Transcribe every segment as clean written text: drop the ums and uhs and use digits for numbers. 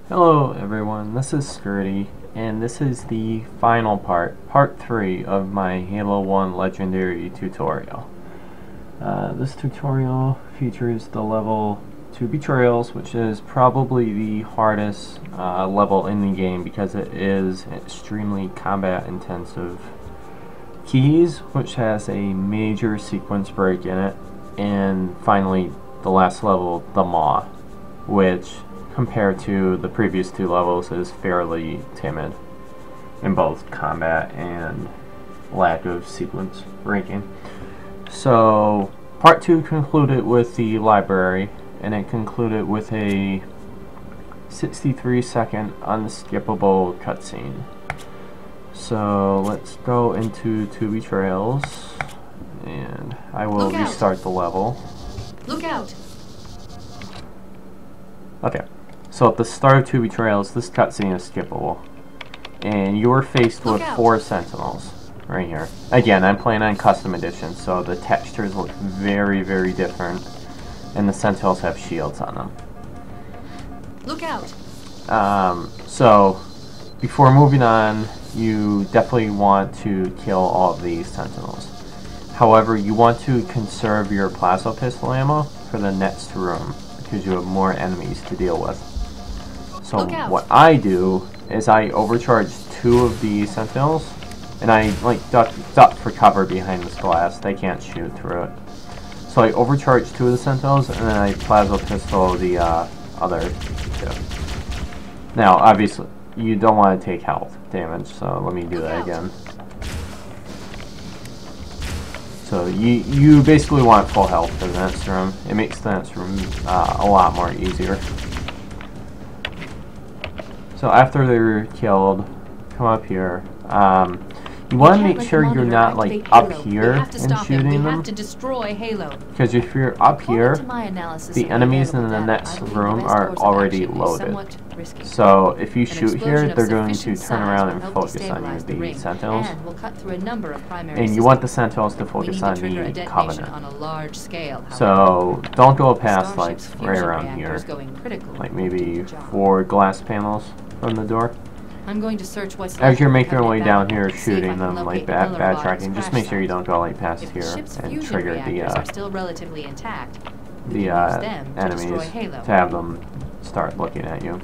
Hello everyone, this is Skirty, and this is the final part, part 3 of my Halo 1 Legendary tutorial. This tutorial features the level Two Betrayals, which is probably the hardest level in the game because it is extremely combat intensive. Keys, which has a major sequence break in it, and finally the last level, the Maw, which compared to the previous two levels is fairly timid in both combat and lack of sequence breaking. So part 2 concluded with the library, and it concluded with a 63-second unskippable cutscene. So let's go into Two Betrayals, and I will restart the level. Look out! Okay, so at the start of Two Betrayals, this cutscene is skippable, and you are faced with 4 sentinels right here. Again, I'm playing on custom edition, so the textures look very, very different, and the sentinels have shields on them. Look out! So before moving on, you definitely want to kill all of these sentinels. However, you want to conserve your plasma pistol ammo for the next room, because you have more enemies to deal with. So what I do is I overcharge 2 of the sentinels, and I duck for cover behind this glass. They can't shoot through it. So I overcharge 2 of the sentinels, and then I plasma pistol the other 2. Now, obviously, you don't want to take health damage, so let me do that again. So you basically want full health for the next room. It makes the next room a lot more easier. So after they're killed, come up here. You want to make sure you're not like up here and shooting them. Because if you're up here, the enemies in the next room are already loaded. So if you shoot here, they're going to turn around and focus on you, the sentinels. And you want the sentinels to focus on the Covenant. So don't go past like right around here, like maybe 4 glass panels from the door. I'm going to search what's as you're making your way down here, shooting them like backtracking, just make sure you don't go like past here and trigger the enemies to have them start looking at you.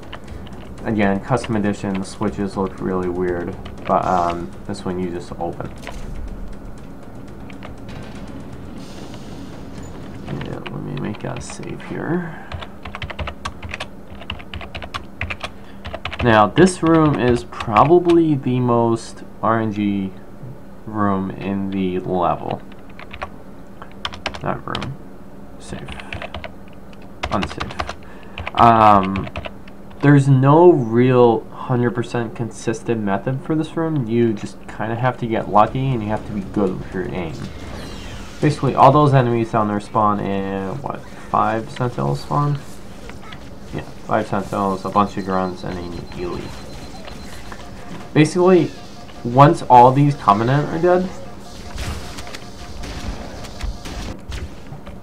Again, custom edition, the switches look really weird, but this one you just open. Yeah, let me make a save here. Now, this room is probably the most RNG room in the level. Not room. Safe. Unsafe. There's no real 100% consistent method for this room. You just kind of have to get lucky, and you have to be good with your aim. Basically, all those enemies down there spawn in, what, 5 sentinels spawn? Yeah, 5 sentinels, a bunch of grunts, and an elite. Basically, once all these Covenant are dead,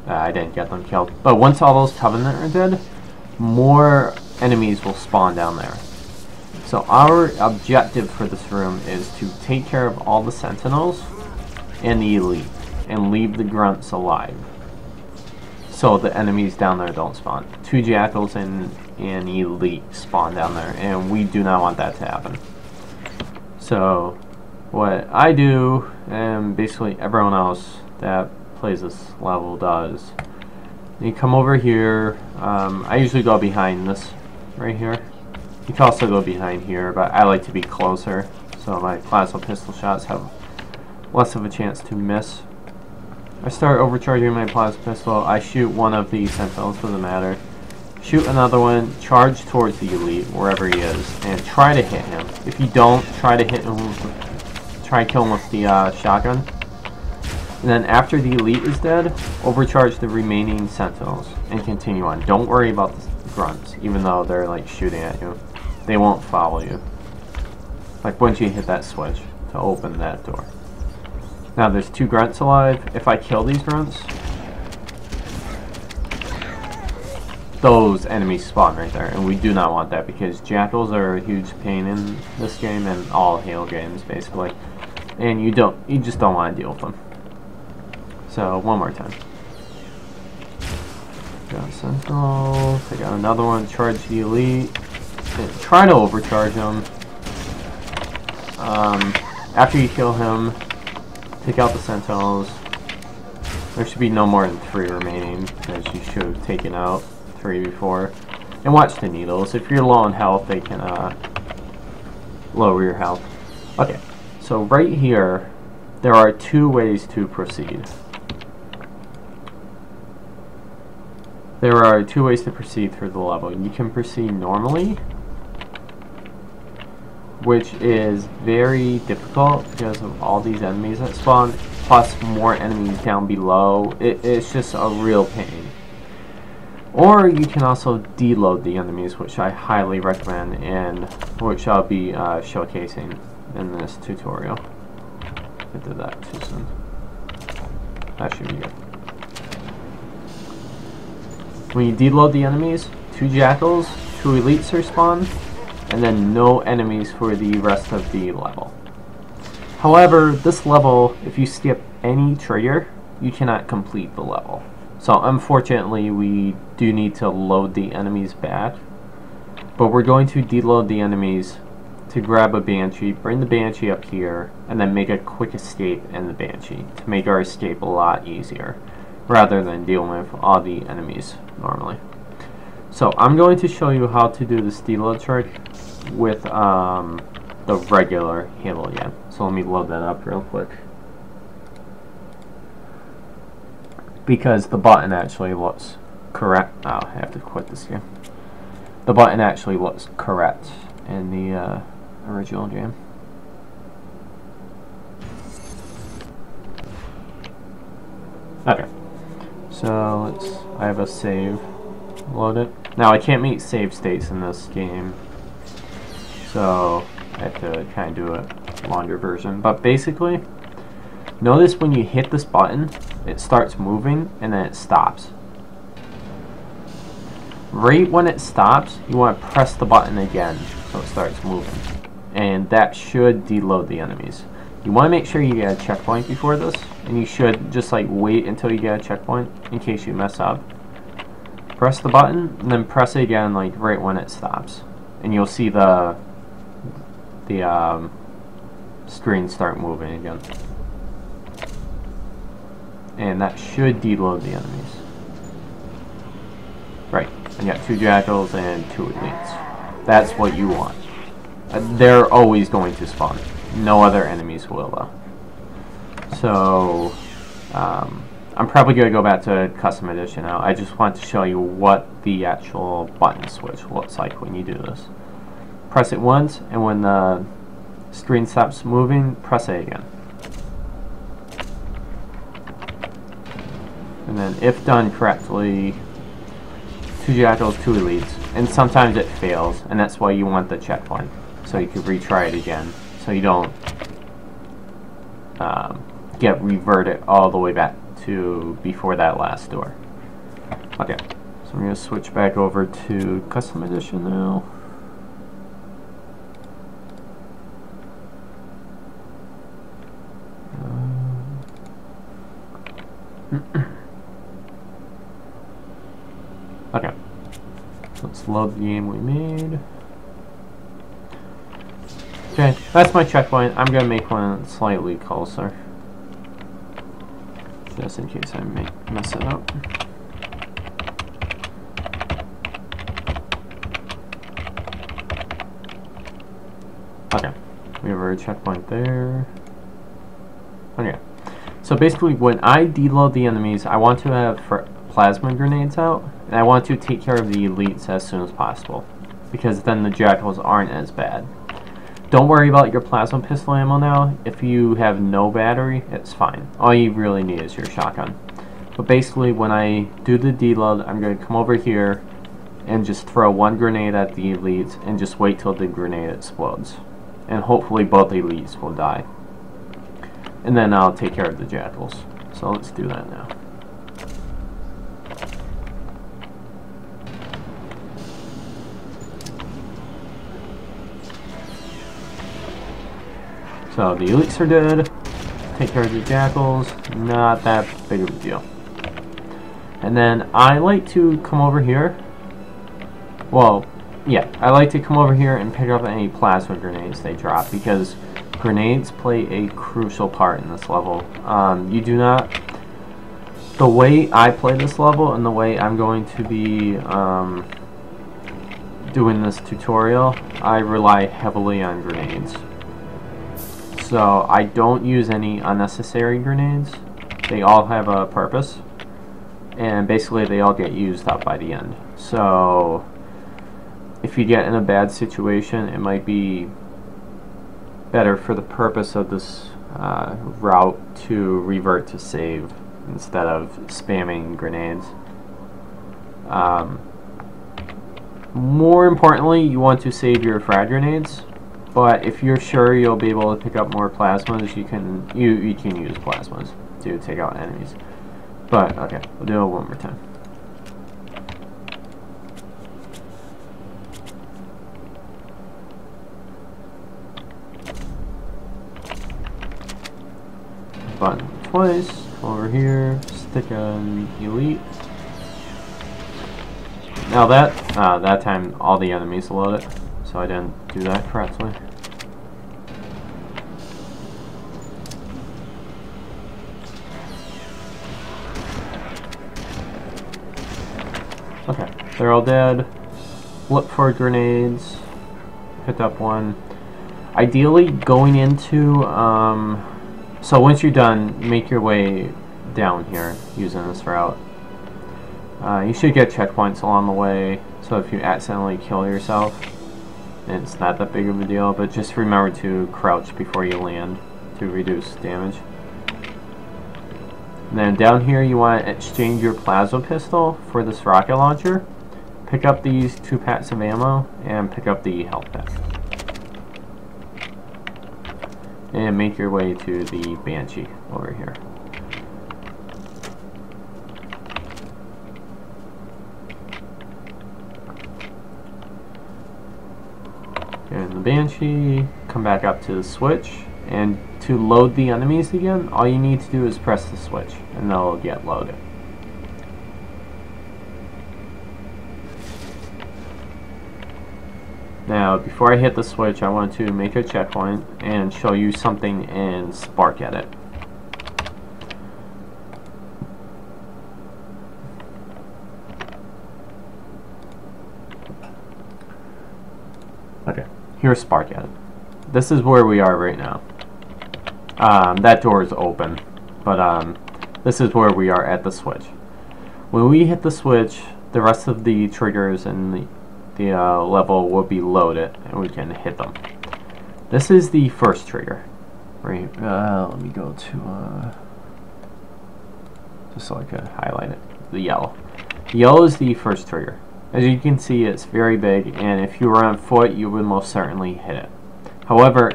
I didn't get them killed, but once all those Covenant are dead, more enemies will spawn down there. So our objective for this room is to take care of all the sentinels and the elite, and leave the grunts alive, so the enemies down there don't spawn. 2 jackals and an elite spawn down there, and we do not want that to happen. So what I do, and basically everyone else that plays this level does, you come over here. I usually go behind this right here. You can also go behind here, but I like to be closer, so my plasma pistol shots have less of a chance to miss. I start overcharging my plasma pistol. I shoot one of the sentinels, doesn't matter. Shoot another one, charge towards the elite, wherever he is, and try to hit him. If you don't, try to hit him with, try to kill him with the shotgun. And then after the elite is dead, overcharge the remaining sentinels, and continue on. Don't worry about the grunts, even though they're like shooting at you. They won't follow you. Like once you hit that switch to open that door. Now there's 2 grunts alive. If I kill these grunts, those enemies spawn right there, and we do not want that because jackals are a huge pain in this game and all Halo games basically, and you just don't want to deal with them. So one more time. Got a sentinel, take out another one, charge the elite, and try to overcharge him. After you kill him, take out the sentinels. There should be no more than 3 remaining, because you should have taken out 3 before. And watch the needles. If you're low on health, they can lower your health. Okay, so right here, there are 2 ways to proceed. There are 2 ways to proceed through the level. You can proceed normally, which is very difficult because of all these enemies that spawn, plus more enemies down below. It's just a real pain. Or you can also deload the enemies, which I highly recommend, and which I'll be showcasing in this tutorial. I did that too soon. That should be good. When you deload the enemies, 2 jackals, 2 elites are spawned, and then no enemies for the rest of the level. However, this level, if you skip any trigger, you cannot complete the level. So unfortunately, we do need to load the enemies back. But we're going to deload the enemies to grab a Banshee, bring the Banshee up here, and then make a quick escape in the Banshee to make our escape a lot easier, rather than dealing with all the enemies normally. So I'm going to show you how to do this deload trick with the regular Halo again. So let me load that up real quick, because the button actually looks correct. Oh, I have to quit this game. The button actually looks correct in the original game. Okay, so I have a save loaded. Now I can't meet save states in this game, so I have to kind of do a longer version. But basically, notice when you hit this button, it starts moving and then it stops. Right when it stops, you want to press the button again so it starts moving, and that should deload the enemies. You want to make sure you get a checkpoint before this, and you should just like wait until you get a checkpoint in case you mess up. Press the button and then press it again like right when it stops, and you'll see the screen start moving again, and that should deload the enemies. Right, and you got 2 jackals and 2 elites. That's what you want. They're always going to spawn. No other enemies will though. So I'm probably going to go back to custom edition now. I just want to show you what the actual button switch looks like when you do this. Press it once, and when the screen stops moving, press it again. And then if done correctly, 2 jackals, 2 elites, and sometimes it fails, and that's why you want the checkpoint, so you can retry it again, so you don't get reverted all the way back to before that last door. Okay, so I'm going to switch back over to custom edition now. Okay, so let's load the game we made. Okay, that's my checkpoint. I'm gonna make one slightly closer, just in case I mess it up. Okay, we have our checkpoint there. Okay, so basically when I deload the enemies, I want to have plasma grenades out, and I want to take care of the elites as soon as possible, because then the jackals aren't as bad. Don't worry about your plasma pistol ammo now. If you have no battery, it's fine. All you really need is your shotgun. But basically, when I do the deload, I'm going to come over here and just throw 1 grenade at the elites and just wait till the grenade explodes. And hopefully both elites will die. And then I'll take care of the jackals. So let's do that now. So the elites are dead. Take care of the jackals. Not that big of a deal. And then I like to come over here. Well, yeah, I like to come over here and pick up any plasma grenades they drop, because grenades play a crucial part in this level. You do not... The way I play this level and the way I'm going to be doing this tutorial, I rely heavily on grenades. So I don't use any unnecessary grenades. They all have a purpose, and basically they all get used up by the end. So if you get in a bad situation, it might be better for the purpose of this route to revert to save instead of spamming grenades. More importantly, you want to save your frag grenades, but if you're sure you'll be able to pick up more plasmas, you can use plasmas to take out enemies. But okay, we'll do it one more time. Button twice, over here, stick an elite. Now that time all the enemies loaded, so I didn't do that correctly. Okay, they're all dead. Look for grenades. Picked up one. Ideally, going into so once you're done, make your way down here using this route. You should get checkpoints along the way, so if you accidentally kill yourself, it's not that big of a deal, but just remember to crouch before you land to reduce damage. And then down here you want to exchange your plasma pistol for this rocket launcher. Pick up these 2 packs of ammo and pick up the health pack. And make your way to the Banshee over here. And the Banshee, come back up to the switch, and to load the enemies again, all you need to do is press the switch and they'll get loaded. Now, before I hit the switch, I want to make a checkpoint and show you something in Spark Edit. Okay, here's Spark Edit. This is where we are right now. That door is open, but this is where we are at the switch. When we hit the switch, the rest of the triggers in the level will be loaded and we can hit them. This is the first trigger. Right, let me go to just so I can highlight it. The yellow. The yellow is the first trigger. As you can see, it's very big, and if you were on foot, you would most certainly hit it. However,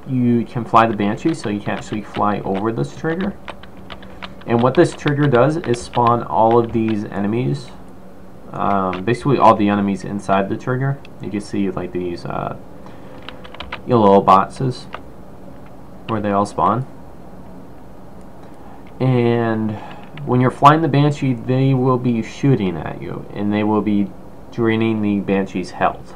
you can fly the Banshee, so you can actually fly over this trigger. And what this trigger does is spawn all of these enemies. Basically all the enemies inside the trigger. You can see like these little boxes where they all spawn. And when you're flying the Banshee, they will be shooting at you, and they will be draining the Banshee's health.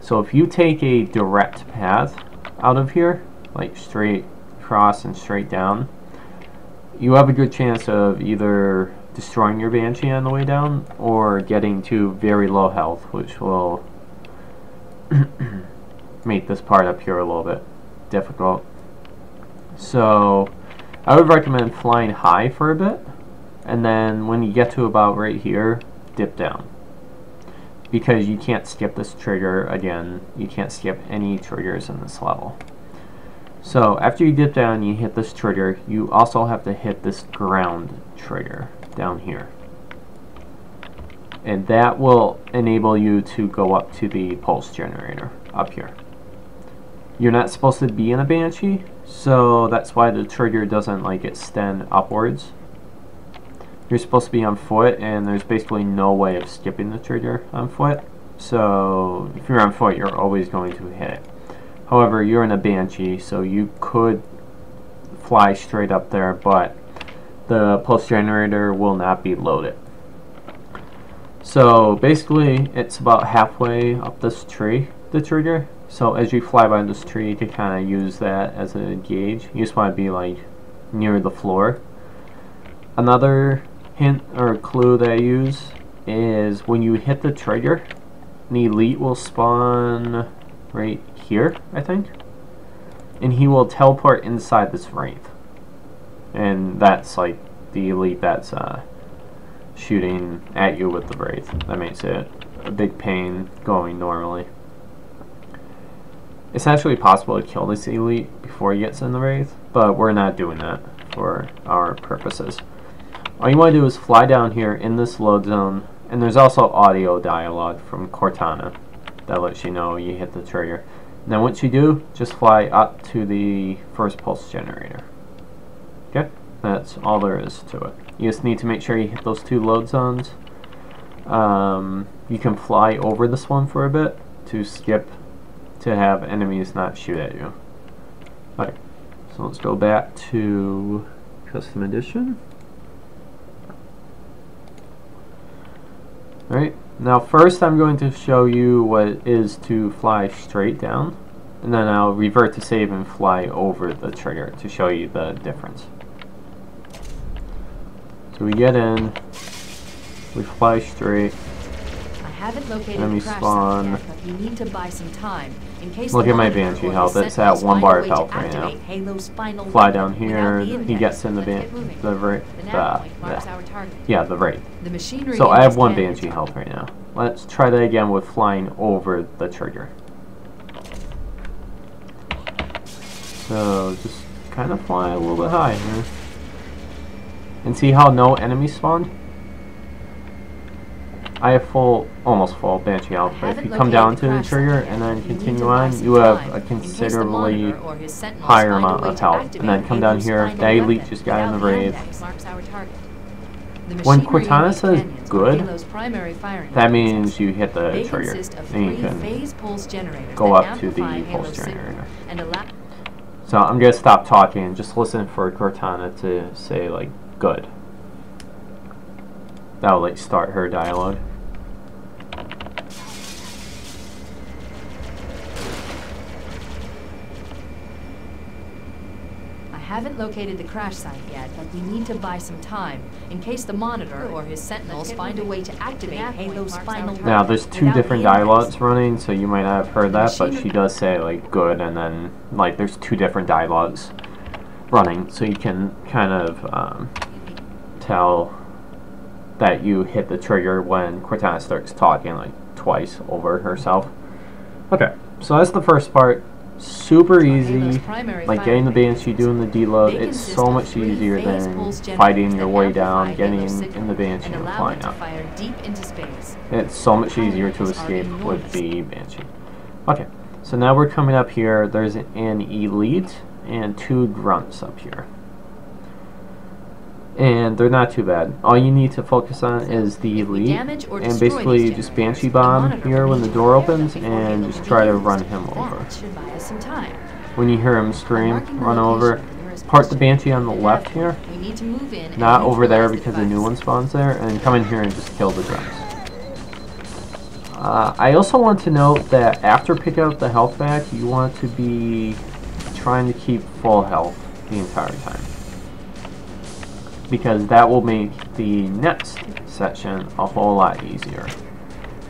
So if you take a direct path out of here, like straight across and straight down, you have a good chance of either destroying your Banshee on the way down or getting to very low health, which will make this part up here a little bit difficult. So I would recommend flying high for a bit, and then when you get to about right here, dip down, because you can't skip this trigger again. You can't skip any triggers in this level. So after you dip down, you hit this trigger. You also have to hit this ground trigger down here, and that will enable you to go up to the pulse generator up here. You're not supposed to be in a Banshee, so that's why the trigger doesn't like extend upwards. You're supposed to be on foot, and there's basically no way of skipping the trigger on foot. So if you're on foot, you're always going to hit it. However, you're in a Banshee, so you could fly straight up there, but the pulse generator will not be loaded. So basically, it's about halfway up this tree, the trigger. So as you fly by this tree, you can kind of use that as a gauge. You just want to be like near the floor. Another hint or clue that I use is when you hit the trigger, an elite will spawn right here, I think. And he will teleport inside this wraith. And that's like the elite that's shooting at you with the wraith. That makes it a big pain going normally. It's actually possible to kill this elite before he gets in the wraith, but we're not doing that for our purposes. All you want to do is fly down here in this load zone, and there's also audio dialogue from Cortana that lets you know you hit the trigger. And then once you do, just fly up to the first pulse generator. Okay? That's all there is to it. You just need to make sure you hit those 2 load zones. You can fly over this one for a bit to skip to have enemies not shoot at you. Okay, so let's go back to Custom Edition. Alright, now first I'm going to show you what it is to fly straight down, and then I'll revert to save and fly over the trigger to show you the difference. So we get in, we fly straight. I haven't located Enemy the crash spawn. site yet, but we need to buy some time in case. Look the at my monitor Banshee or health. the It's at sentinels 1 find bar a of way to health right now. activate Halo's final Fly weapon down here. without the He index. gets in the Let's get moving. the wraith. The nav point marks our target. Yeah, the wraith. The machinery So in I have this 1 canyon Banshee is- health right now. Let's try that again with flying over the trigger. So just kind of fly a little bit high here. And see how no enemies spawned? I have almost full Banshee health, but if you come down to the trigger and then continue on, you have a considerably higher amount of health. And then come down here, the elite just got in the wraith. When Cortana says good, that means you hit the trigger, and you can go up to the pulse generator. So I'm going to stop talking and just listen for Cortana to say, like, good. That'll, like, start her dialogue. I haven't located the crash site yet, but we need to buy some time in case the monitor or his sentinels find a way to activate Halo's final weapon. Now, there's 2 different dialogues running, so you might not have heard that, but she does say, like, good, and then, like, there's 2 different dialogues running, so you can kind of tell that you hit the trigger when Cortana starts talking, like, twice over herself. Okay, so that's the first part. Super easy, like getting the Banshee, doing the deload. It's so much easier than fighting your way down, getting in the Banshee and flying up. It's so much easier to escape with the Banshee. Okay, so now we're coming up here. There's an elite and 2 grunts up here. And they're not too bad. All you need to focus on is the elite, and basically just Banshee bomb here when the door opens, and just try to run him over. When you hear him scream, run over. Park the Banshee on the left here, not over there because a new one spawns there, and come in here and just kill the grunts. I also want to note that after picking up the health back, you want to be trying to keep full health the entire time, because that will make the next section a whole lot easier.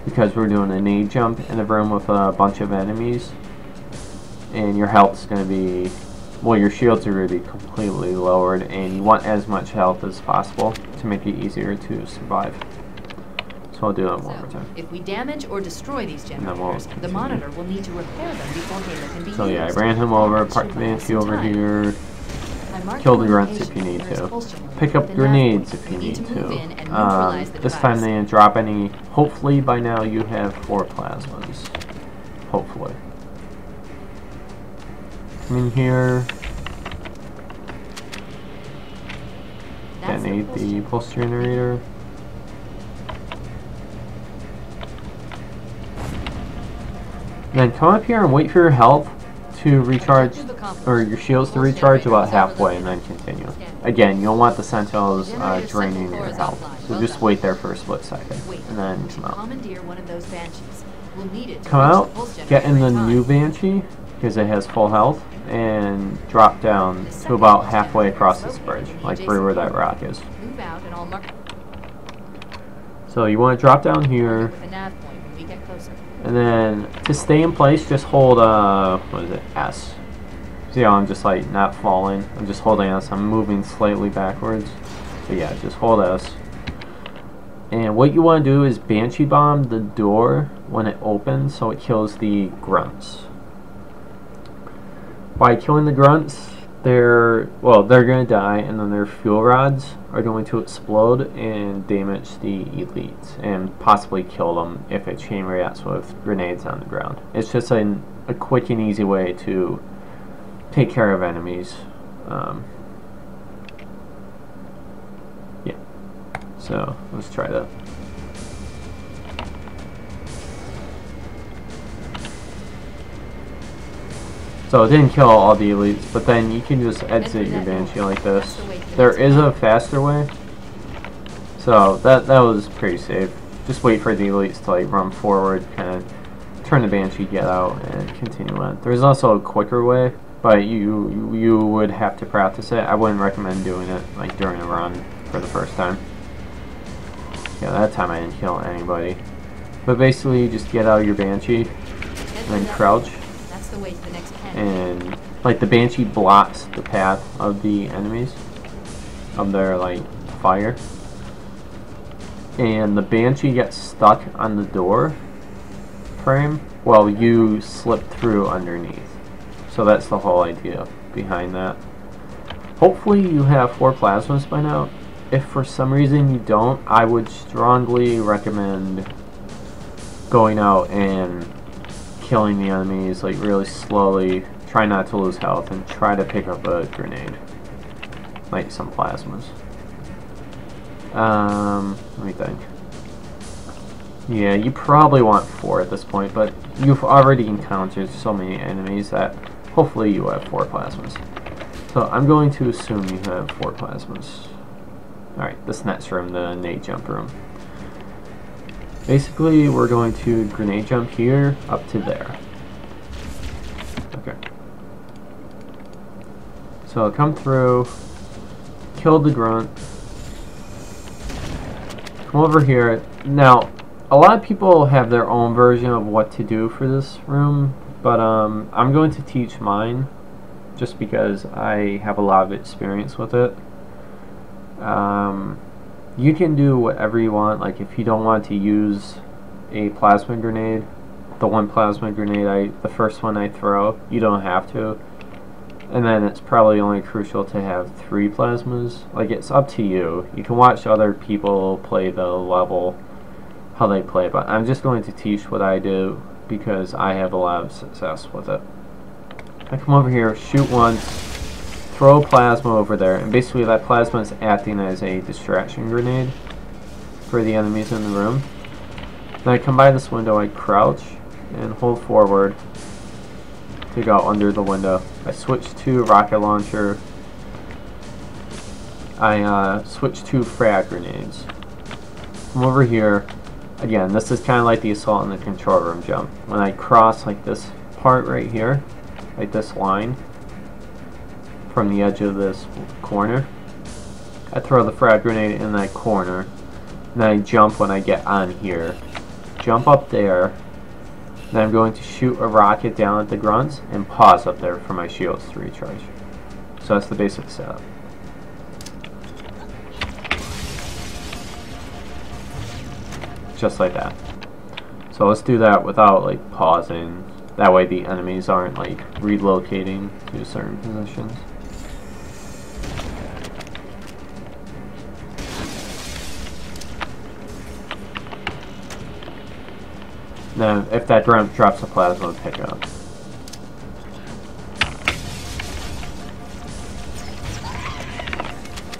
Because we're doing a nade jump in a room with a bunch of enemies, and your health's going to be, well, your shields are going to be completely lowered, and you want as much health as possible to make it easier to survive. So I'll do that one more time. If we damage or destroy these generators, the monitor will need to repair them before Halo can be used. So yeah, I ran him over, parked the Banshee over here. Kill the grunts if you need to. Pick up grenades if you need to. This time they didn't drop any. Hopefully by now you have 4 plasmas. Hopefully. Come in here. Detonate the pulse generator. Then come up here and wait for your health to recharge, or your shields to recharge about halfway and then continue. Again, you don't want the sentinels draining your health, so just wait there for a split second and then come out. Come out, get in the new Banshee because it has full health, and drop down to about halfway across this bridge, like where that rock is. So you want to drop down here, and then to stay in place, just hold what is it, S. See how I'm just like not falling? I'm just holding S. I'm moving slightly backwards. So yeah, just hold S. And what you want to do is Banshee bomb the door when it opens, so it kills the grunts. By killing the grunts, they're going to die, and then their fuel rods are going to explode and damage the elites, and possibly kill them if it chain reacts with grenades on the ground. It's just a quick and easy way to take care of enemies. Yeah. So let's try that. So it didn't kill all the elites, but then you can just exit your Banshee like this. There is a faster way, so that was pretty safe. Just wait for the elites to like run forward, kind of turn the Banshee, get out, and continue on. There's also a quicker way, but you would have to practice it. I wouldn't recommend doing it like during a run for the first time. Yeah, that time I didn't kill anybody. But basically, you just get out of your Banshee and then crouch. And like the Banshee blocks the path of the enemies, of their like fire, and the Banshee gets stuck on the door frame while you slip through underneath. So that's the whole idea behind that. Hopefully you have 4 plasmas by now. If for some reason you don't, I would strongly recommend going out and killing the enemies like really slowly. Try not to lose health and try to pick up a grenade, like some plasmas. Let me think. Yeah, you probably want 4 at this point, but you've already encountered so many enemies that hopefully you have 4 plasmas. So I'm going to assume you have 4 plasmas. Alright, this next room, the nade jump room. Basically, we're going to grenade jump here up to there. Okay. So I'll come through, kill the grunt, come over here. Now, a lot of people have their own version of what to do for this room, but I'm going to teach mine just because I have a lot of experience with it. You can do whatever you want. Like if you don't want to use a plasma grenade, the one plasma grenade the first one I throw, you don't have to. And then it's probably only crucial to have 3 plasmas. Like it's up to you. You can watch other people play the level, how they play, but I'm just going to teach what I do because I have a lot of success with it. I come over here, shoot once, throw plasma over there, and basically that plasma is acting as a distraction grenade for the enemies in the room. Then I come by this window, I crouch and hold forward to go under the window. I switch to rocket launcher. I switch to frag grenades. Come over here. Again, this is kind of like the assault in the control room jump. When I cross like this part right here, like this line, from the edge of this corner, I throw the frag grenade in that corner, and then I jump when I get on here. Jump up there, then I'm going to shoot a rocket down at the grunts and pause up there for my shields to recharge. So that's the basic setup. Just like that. So let's do that without like pausing. That way the enemies aren't like relocating to certain positions. Now, if that grunt drops a plasma, pick it up.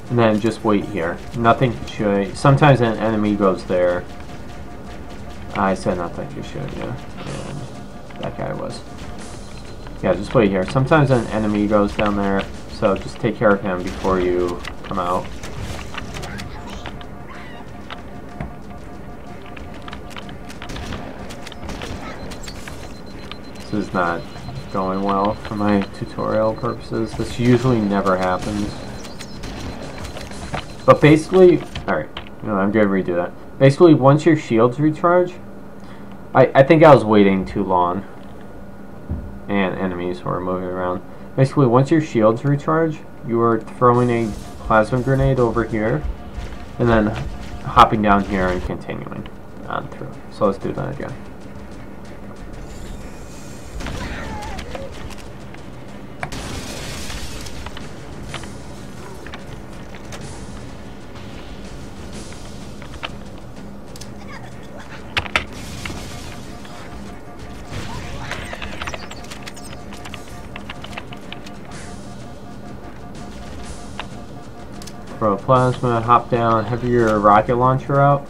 And then just wait here. Nothing to shoot. Sometimes an enemy goes there. I said nothing to shoot, yeah. And that guy was. Yeah, just wait here. Sometimes an enemy goes down there, so just take care of him before you come out. This is not going well for my tutorial purposes. This usually never happens. But basically, alright, I'm going to redo that. Basically, once your shields recharge, I think I was waiting too long. And enemies were moving around. Basically, once your shields recharge, you are throwing a plasma grenade over here, and then hopping down here and continuing on through. So let's do that again. Throw a plasma, hop down, have your rocket launcher out.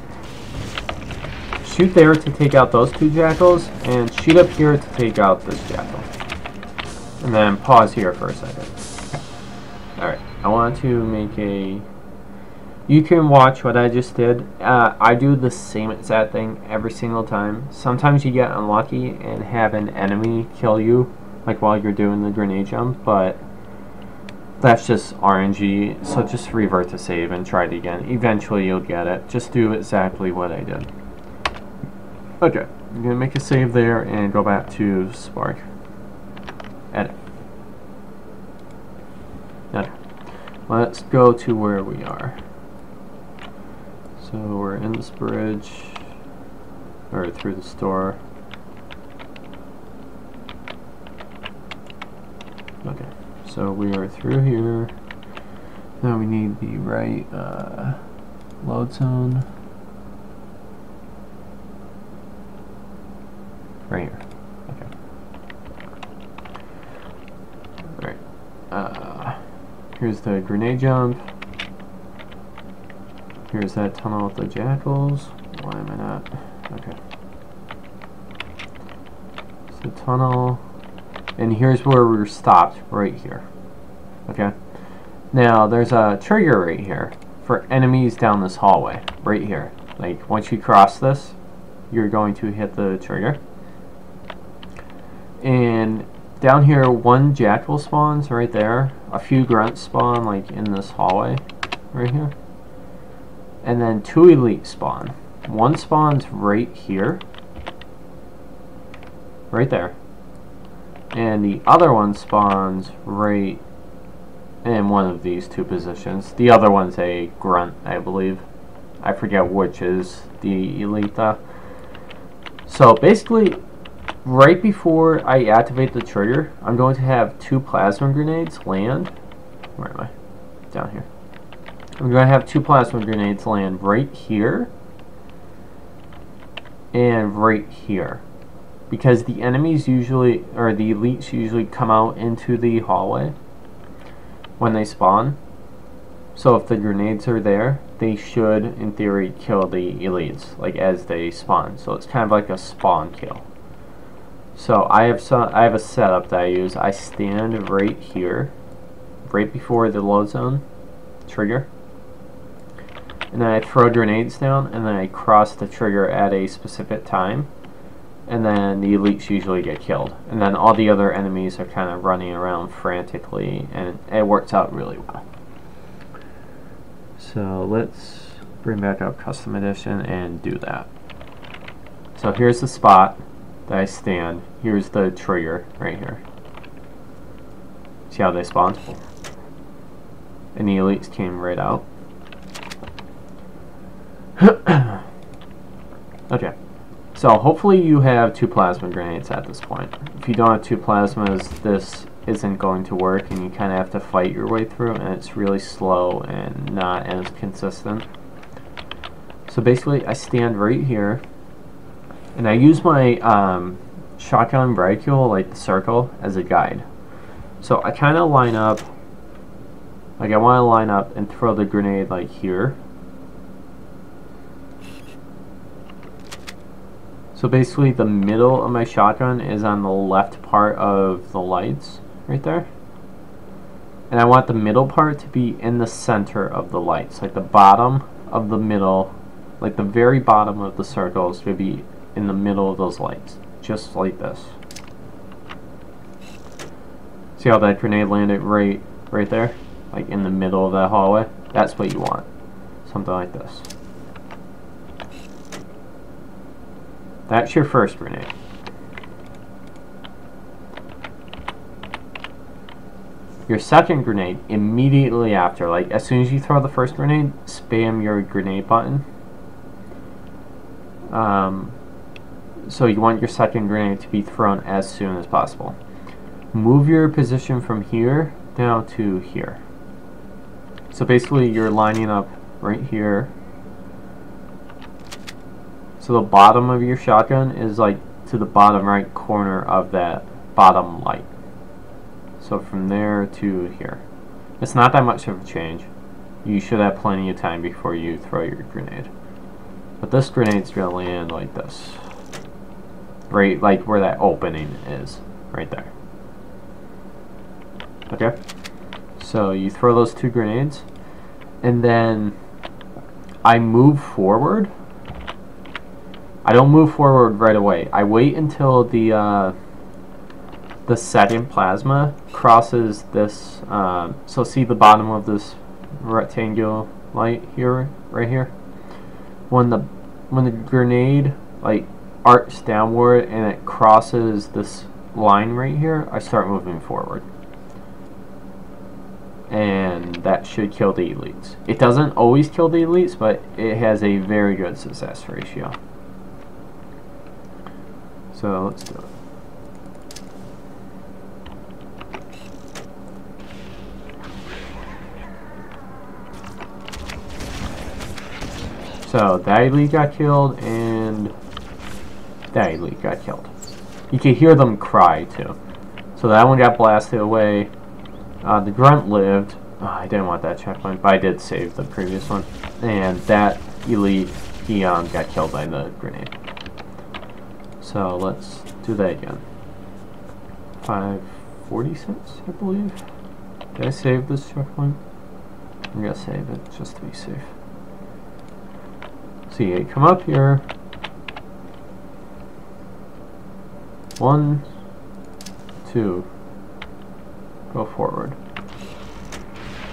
Shoot there to take out those two jackals, and shoot up here to take out this jackal. And then pause here for a second. Alright, I want to make a... You can watch what I just did. I do the same exact thing every single time. Sometimes you get unlucky and have an enemy kill you, like while you're doing the grenade jump, but that's just RNG, so just revert to save and try it again. Eventually you'll get it. Just do exactly what I did. Okay, I'm going to make a save there and go back to Spark. Edit. Okay. Let's go to where we are. So we're in this bridge, or through the store. Okay. So we are through here. Now we need the right load zone. Right here. Okay. Alright. Here's the grenade jump. Here's that tunnel with the jackals. Why am I not? Okay. It's the tunnel. And here's where we're stopped, right here. Okay? Now, there's a trigger right here for enemies down this hallway, right here. Like, once you cross this, you're going to hit the trigger. And down here, one jackal spawns right there. A few grunts spawn, like, in this hallway, right here. And then 2 elite spawn. One spawns right here. Right there. And the other one spawns right in one of these 2 positions. The other one's a grunt, I believe. I forget which is the elite though. So basically, right before I activate the trigger, I'm going to have 2 plasma grenades land. Where am I? Down here. I'm going to have 2 plasma grenades land right here and right here. Because the enemies usually, or the elites usually come out into the hallway when they spawn. So if the grenades are there, they should, in theory, kill the elites, like as they spawn. So it's kind of like a spawn kill. So I have a setup that I use. I stand right here, right before the load zone trigger. And then I throw grenades down, and then I cross the trigger at a specific time. And then the elites usually get killed. And then all the other enemies are kind of running around frantically, and it works out really well. So let's bring back up Custom Edition and do that. So here's the spot that I stand. Here's the trigger right here. See how they spawned? And the elites came right out. Okay. So hopefully you have 2 plasma grenades at this point. If you don't have 2 plasmas, this isn't going to work, and you kind of have to fight your way through, and it's really slow and not as consistent. So basically, I stand right here, and I use my shotgun reticule, like the circle, as a guide. So I kind of line up, like I want to line up and throw the grenade like here. So basically the middle of my shotgun is on the left part of the lights, right there. And I want the middle part to be in the center of the lights, like the bottom of the middle, like the very bottom of the circle is going to be in the middle of those lights, just like this. See how that grenade landed right there? Like in the middle of that hallway? That's what you want. Something like this. That's your first grenade. Your second grenade, immediately after, like as soon as you throw the first grenade, spam your grenade button. So you want your second grenade to be thrown as soon as possible. Move your position from here down to here. So basically you're lining up right here. So the bottom of your shotgun is like to the bottom right corner of that bottom light. So from there to here. It's not that much of a change. You should have plenty of time before you throw your grenade. But this grenade's going to land like this. Right, like where that opening is. Right there. Okay? So you throw those two grenades. And then I move forward. I don't move forward right away. I wait until the second plasma crosses this. So see the bottom of this rectangular light here, right here. When the grenade like arcs downward and it crosses this line right here, I start moving forward. And that should kill the elites. It doesn't always kill the elites, but it has a very good success ratio. So let's do it. So that elite got killed and that elite got killed. You can hear them cry too. So that one got blasted away. The grunt lived. Oh, I didn't want that checkpoint, but I did save the previous one. And that elite, he got killed by the grenade. So let's do that again. 546, I believe. Did I save this checkpoint? I'm gonna save it just to be safe. So you come up here. 1, 2. Go forward.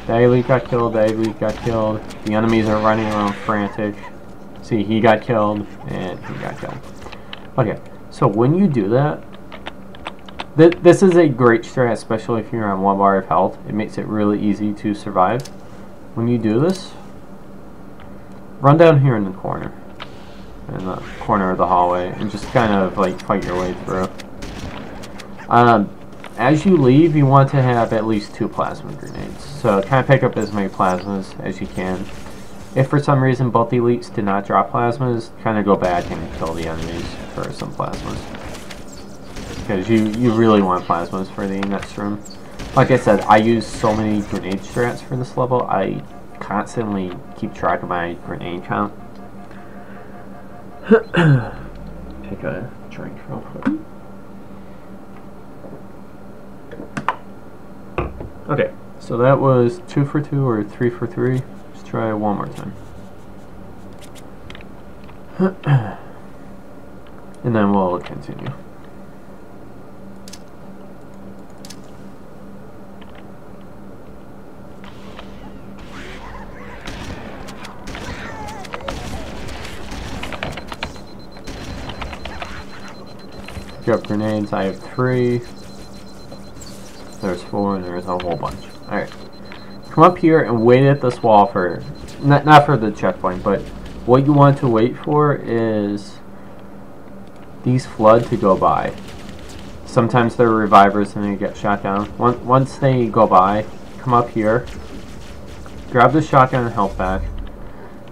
That elite got killed, that elite got killed. The enemies are running around frantic. See, he got killed, and he got killed. Okay, so when you do that, this is a great strat, especially if you're on 1 bar of health. It makes it really easy to survive. When you do this, run down here in the corner. In the corner of the hallway, and just kind of like fight your way through. As you leave, you want to have at least 2 plasma grenades. So kind of pick up as many plasmas as you can. If for some reason both elites did not drop plasmas, kind of go back and kill the enemies for some plasmas. Because you really want plasmas for the next room. Like I said, I use so many grenade strats for this level, I constantly keep track of my grenade count. Take a drink real quick. Okay, so that was 2 for 2 or 3 for 3. Let's try it one more time. And then we'll continue. Pick up grenades. I have 3. There's 4 and there's a whole bunch. Alright. Come up here and wait at this wall for, not for the checkpoint, but what you want to wait for is these flood to go by. Sometimes they're revivers and they get shot down. Once they go by, come up here, grab the shotgun and health pack,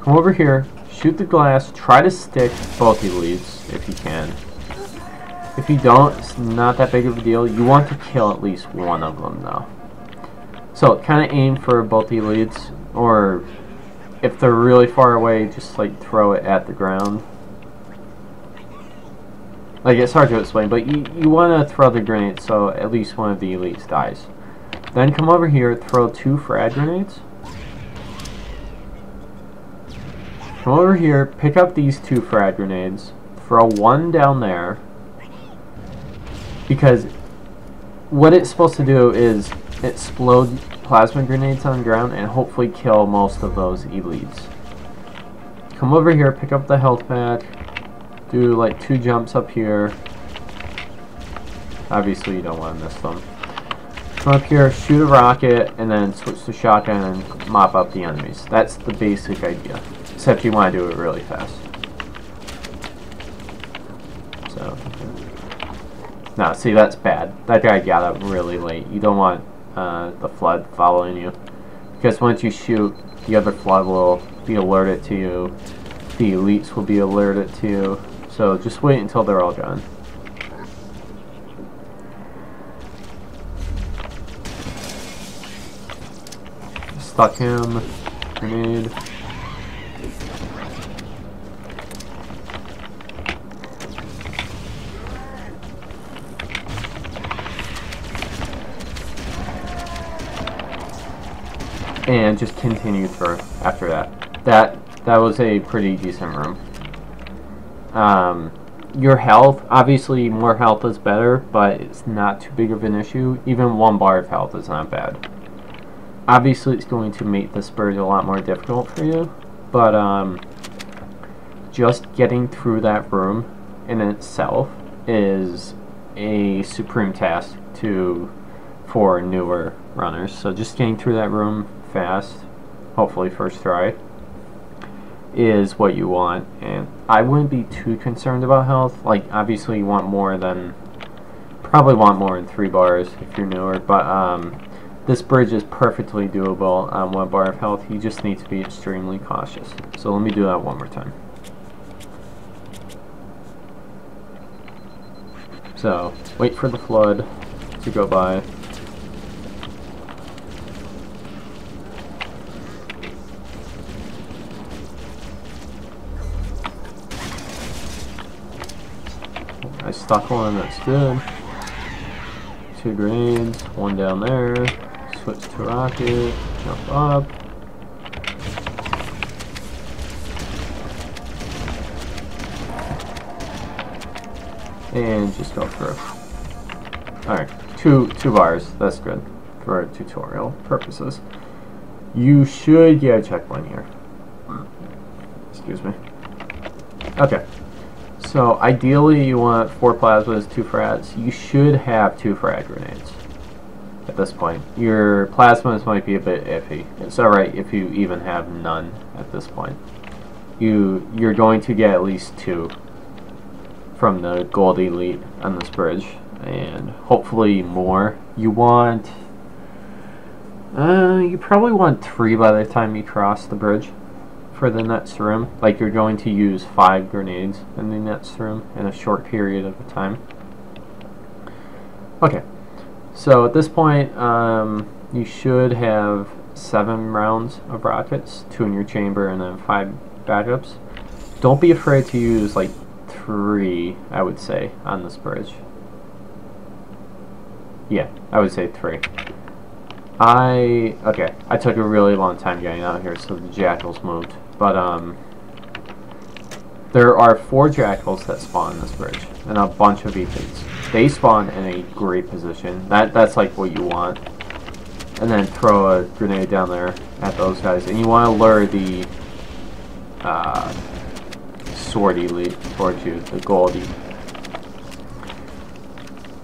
come over here, shoot the glass, try to stick both elites if you can. If you don't, it's not that big of a deal. You want to kill at least one of them though. So kind of aim for both elites, or if they're really far away, just like throw it at the ground. Like, it's hard to explain, but you want to throw the grenades so at least one of the elites dies. Then come over here, throw 2 frag grenades. Come over here, pick up these 2 frag grenades, throw 1 down there, because what it's supposed to do is explode plasma grenades on the ground and hopefully kill most of those elites. Come over here, pick up the health pack, do like 2 jumps up here. Obviously you don't want to miss them. Come up here, shoot a rocket, and then switch to shotgun and mop up the enemies. That's the basic idea. Except you want to do it really fast. So, no, see, that's bad. That guy got up really late. You don't want the flood following you, because once you shoot, the other flood will be alerted to you. The elites will be alerted to you. So just wait until they're all gone. Stuck him. Grenade. And just continue through after that. That was a pretty decent room. Your health, obviously more health is better, but it's not too big of an issue. Even 1 bar of health is not bad. Obviously it's going to make this bridge a lot more difficult for you, but just getting through that room in itself is a supreme task for newer runners. So just getting through that room fast, hopefully first try, is what you want. And I wouldn't be too concerned about health. Like, obviously you want more than, probably want more than 3 bars if you're newer, but this bridge is perfectly doable on 1 bar of health. You just need to be extremely cautious. So let me do that one more time. So wait for the flood to go by. I stuck one, that's good. 2 grenades, 1 down there. Switch to rocket, jump up. And just go through. Alright, two bars, that's good for tutorial purposes. You should get a checkpoint here. Excuse me. Okay. So ideally you want 4 plasmas, 2 frags. You should have 2 frag grenades at this point. Your plasmas might be a bit iffy. It's alright if you even have none at this point. You're going to get at least 2 from the gold elite on this bridge, and hopefully more. You want you probably want 3 by the time you cross the bridge for the next room. Like, you're going to use 5 grenades in the next room in a short period of time. Okay, so at this point you should have 7 rounds of rockets, 2 in your chamber and then 5 backups. Don't be afraid to use like 3, I would say, on this bridge. Yeah, I would say 3. I took a really long time getting out here, so the jackals moved. But there are 4 jackals that spawn on this bridge, and a bunch of elites. They spawn in a great position. That's like what you want. And then throw a grenade down there at those guys, and you want to lure the sword elite towards you, the gold elite.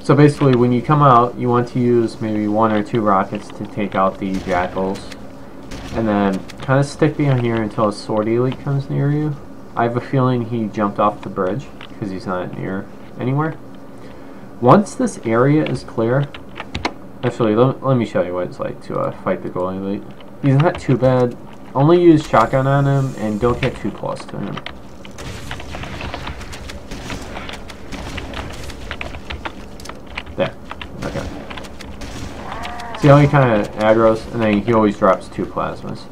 So basically, when you come out, you want to use maybe 1 or 2 rockets to take out the jackals, and then kind of stick behind here until a sword elite comes near you. I have a feeling he jumped off the bridge because he's not near anywhere. Once this area is clear, actually let me show you what it's like to fight the gold elite. He's not too bad. Only use shotgun on him and don't get too close to him. There. Okay. See how he kind of aggroes, and then he always drops 2 plasmas.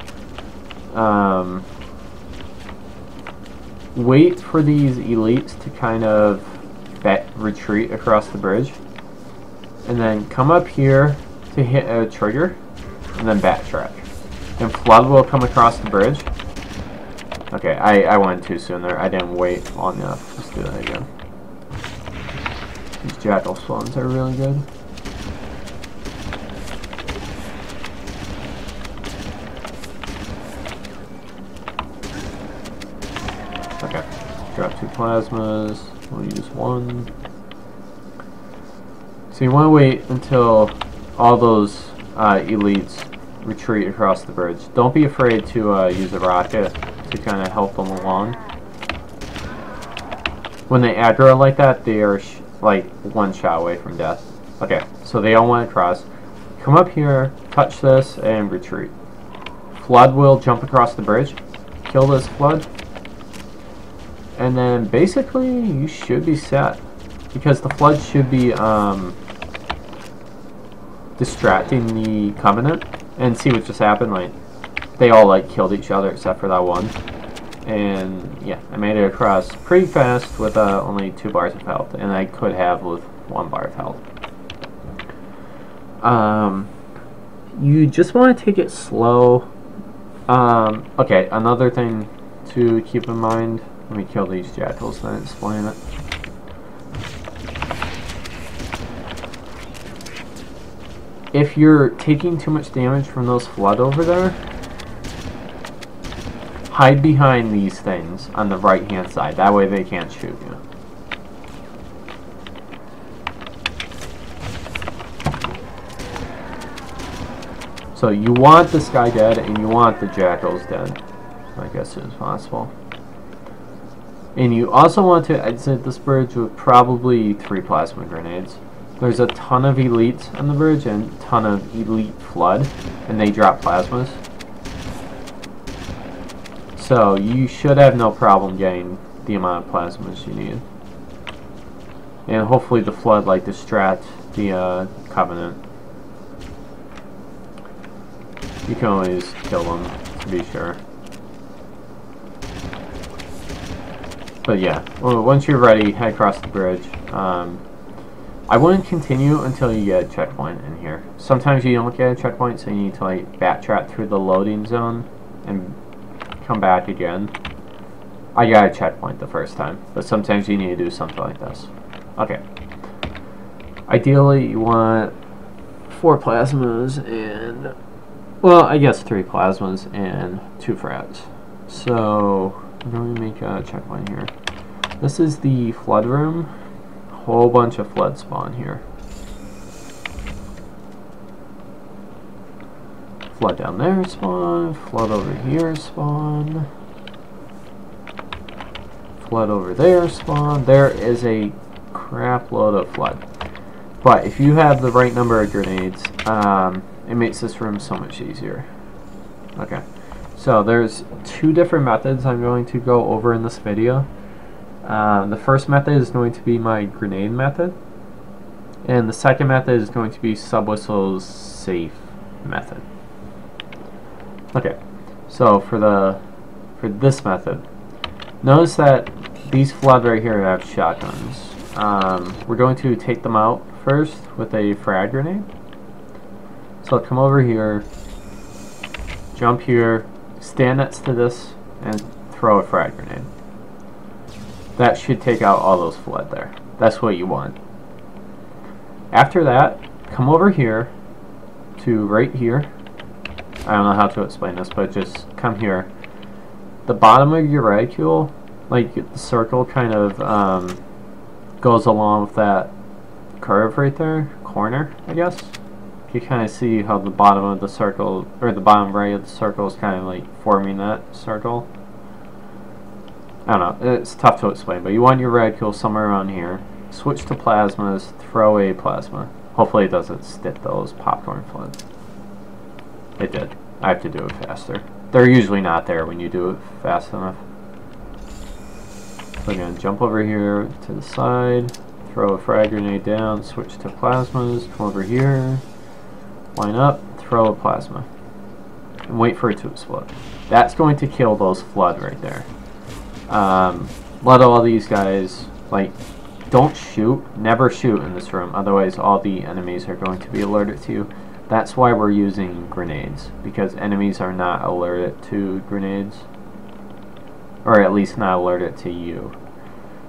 Wait for these elites to kind of retreat across the bridge. And then come up here to hit a trigger, and then backtrack. And flood will come across the bridge. Okay, I went too soon there. I didn't wait long enough. Let's do that again. These jackal spawns are really good. Okay, drop 2 plasmas. We'll use 1. So you want to wait until all those elites retreat across the bridge. Don't be afraid to use a rocket to kind of help them along. When they aggro like that, they are like 1 shot away from death. Okay, so they all went across. Come up here, touch this, and retreat. Flood will jump across the bridge, kill this flood, and then basically you should be set. Because the flood should be distracting the Covenant. And see what just happened, like, they all, like, killed each other except for that one. And, yeah, I made it across pretty fast with only 2 bars of health. And I could have with 1 bar of health. You just want to take it slow. Okay, another thing to keep in mind. Let me kill these jackals and explain it. If you're taking too much damage from those flood over there, hide behind these things on the right hand side. That way they can't shoot you. So you want this guy dead and you want the jackals dead, I guess, as soon as possible. And you also want to exit this bridge with probably 3 plasma grenades. There's a ton of elites on the bridge and a ton of elite flood, and they drop plasmas. So you should have no problem getting the amount of plasmas you need. And hopefully the flood like distract the Covenant. You can always kill them to be sure. But yeah, once you're ready, head across the bridge. I wouldn't continue until you get a checkpoint in here. Sometimes you don't get a checkpoint, so you need to like backtrack through the loading zone and come back again. I got a checkpoint the first time, but sometimes you need to do something like this. Okay. Ideally, you want 4 plasmas and, well, I guess 3 plasmas and 2 frats. So I'm going to make a checkpoint here. This is the flood room. Whole bunch of flood spawn here. Flood down there spawn, flood over here spawn, flood over there spawn. There is a crap load of flood. But if you have the right number of grenades, it makes this room so much easier. Okay, so there's 2 different methods I'm going to go over in this video. The first method is going to be my grenade method, and the second method is going to be Subwhistle's safe method. Okay, so for this method, notice that these flood right here have shotguns. We're going to take them out first with a frag grenade. So I'll come over here, jump here, stand next to this, and throw a frag grenade. That should take out all those flood there. That's what you want. After that, come over here to right here. I don't know how to explain this, but just come here. The bottom of your reticule, like the circle kind of goes along with that curve right there, corner, I guess. You kind of see how the bottom of the circle, or the bottom right of the circle is kind of like forming that circle. I don't know, it's tough to explain, but you want your reticule somewhere around here. Switch to plasmas, throw a plasma. Hopefully it doesn't stick those popcorn floods. It did. I have to do it faster. They're usually not there when you do it fast enough. So again, jump over here to the side, throw a frag grenade down, switch to plasmas, come over here, line up, throw a plasma, and wait for it to explode. That's going to kill those flood right there. Let all these guys like don't shoot. Never shoot in this room, otherwise all the enemies are going to be alerted to you. That's why we're using grenades, because enemies are not alerted to grenades. Or at least not alerted to you.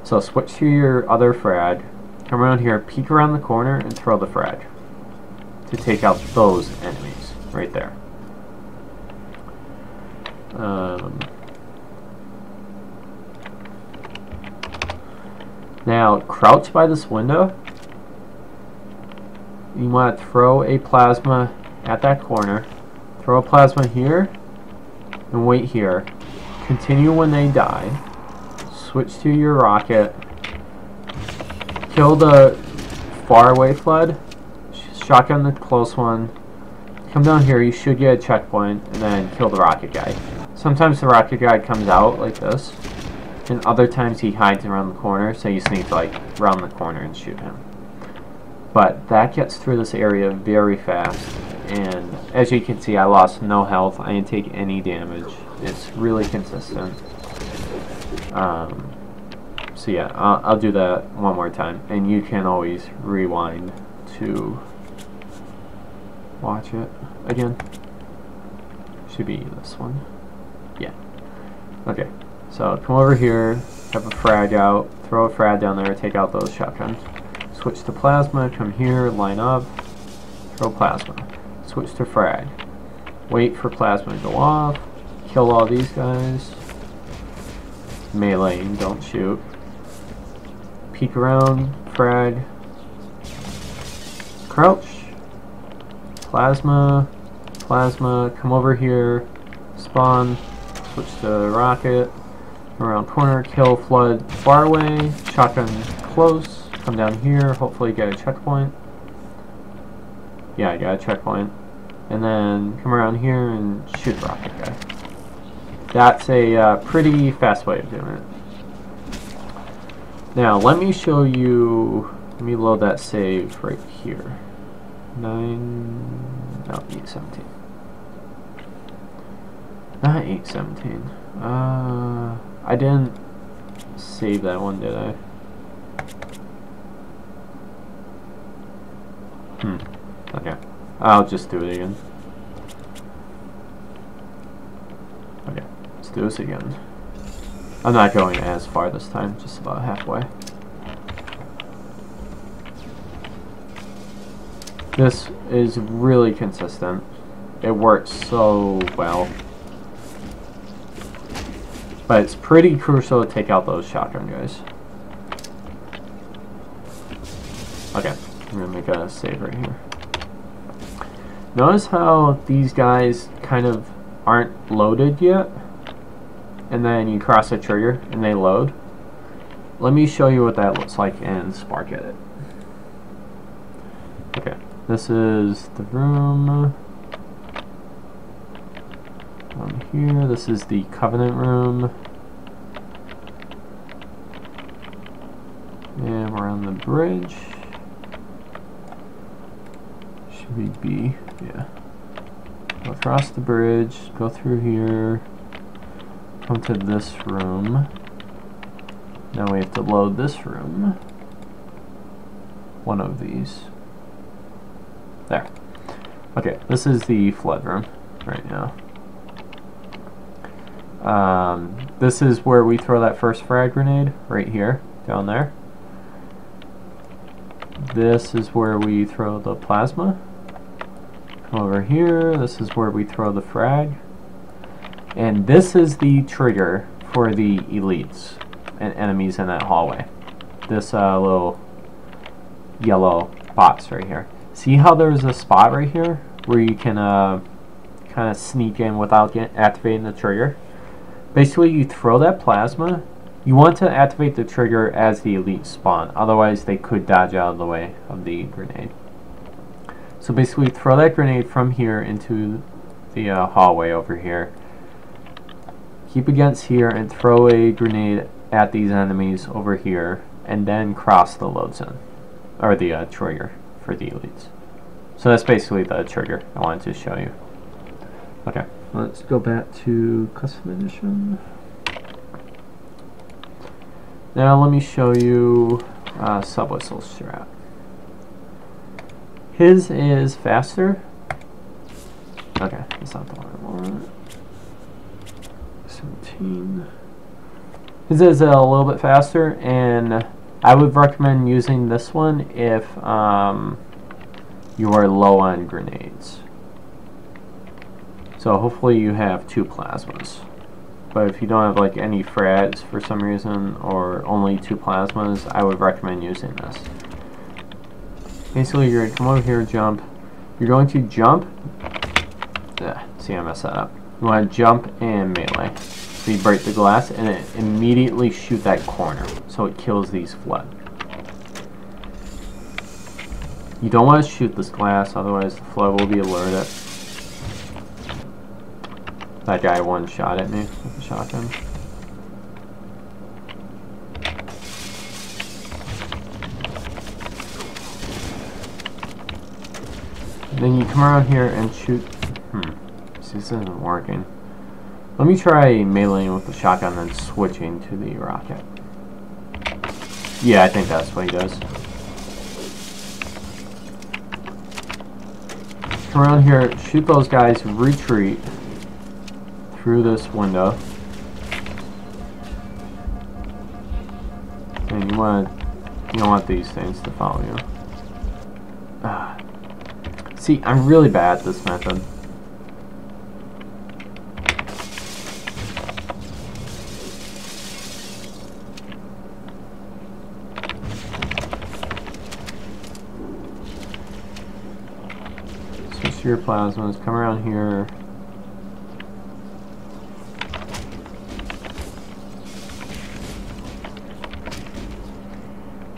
So switch to your other frag. Come around here, peek around the corner, and throw the frag. To take out those enemies. Right there. Now, crouch by this window. You want to throw a plasma at that corner. Throw a plasma here. And wait here. Continue when they die. Switch to your rocket. Kill the faraway flood. Shotgun the close one. Come down here, you should get a checkpoint, and then kill the rocket guy. Sometimes the rocket guy comes out like this, and other times he hides around the corner, so you sneak like around the corner and shoot him. But that gets through this area very fast, and as you can see, I lost no health. I didn't take any damage. It's really consistent. So yeah, I'll do that one more time, and you can always rewind to watch it again. Should be this one. Yeah. Okay. So come over here, have a frag out, throw a frag down there, take out those shotguns. Switch to plasma, come here, line up, throw plasma. Switch to frag. Wait for plasma to go off, kill all these guys. Meleeing, don't shoot. Peek around, frag. Crouch. Plasma, plasma, come over here, spawn, switch to rocket, around corner, kill, flood, far away, shotgun close, come down here, hopefully get a checkpoint. Yeah, I got a checkpoint. And then come around here and shoot the rocket guy. That's a pretty fast way of doing it. Now, let me show you, let me load that save right here. 817. Not 817. I didn't save that one, did I? Okay. I'll just do it again. Okay, let's do this again. I'm not going as far this time, just about halfway. This is really consistent. It works so well. But it's pretty crucial to take out those shotgun guys. Okay, I'm gonna make a save right here. Notice how these guys kind of aren't loaded yet? And then you cross the trigger and they load. Let me show you what that looks like in Spark Edit. Okay. This is the room. Down here, this is the Covenant room. And we're on the bridge. Should be B, yeah. Go across the bridge, go through here, come to this room. Now we have to load this room. One of these. There. Okay, this is the flood room right now. This is where we throw that first frag grenade, right here, down there. This is where we throw the plasma. Come over here, this is where we throw the frag. And this is the trigger for the elites and enemies in that hallway. This little yellow box right here. See how there's a spot right here where you can kind of sneak in without activating the trigger? Basically, you throw that plasma. You want to activate the trigger as the elite spawn, otherwise they could dodge out of the way of the grenade. So basically, throw that grenade from here into the hallway over here. Keep against here and throw a grenade at these enemies over here, and then cross the load zone, or the trigger for the elites. So that's basically the trigger I wanted to show you. Okay, let's go back to custom edition. Now let me show you Sub-whistle strat. His is faster. Okay, that's not the one I want. 17. His is a little bit faster, and I would recommend using this one if you are low on grenades. So hopefully you have 2 plasmas. But if you don't have like any frags for some reason, or only 2 plasmas, I would recommend using this. Basically, you're going to come over here, jump. You're going to jump. See, I messed that up. You want to jump and melee. So you break the glass, and it immediately shoot that corner, so it kills these flood. You don't want to shoot this glass, otherwise the flood will be alerted. That guy one shot at me with a shotgun. Then you come around here and shoot. See, this isn't working. Let me try meleeing with the shotgun and then switching to the rocket. Yeah, I think that's what he does. Come around here, shoot those guys, retreat through this window. And you don't want these things to follow you. See, I'm really bad at this method. Switch to your plasmas, come around here.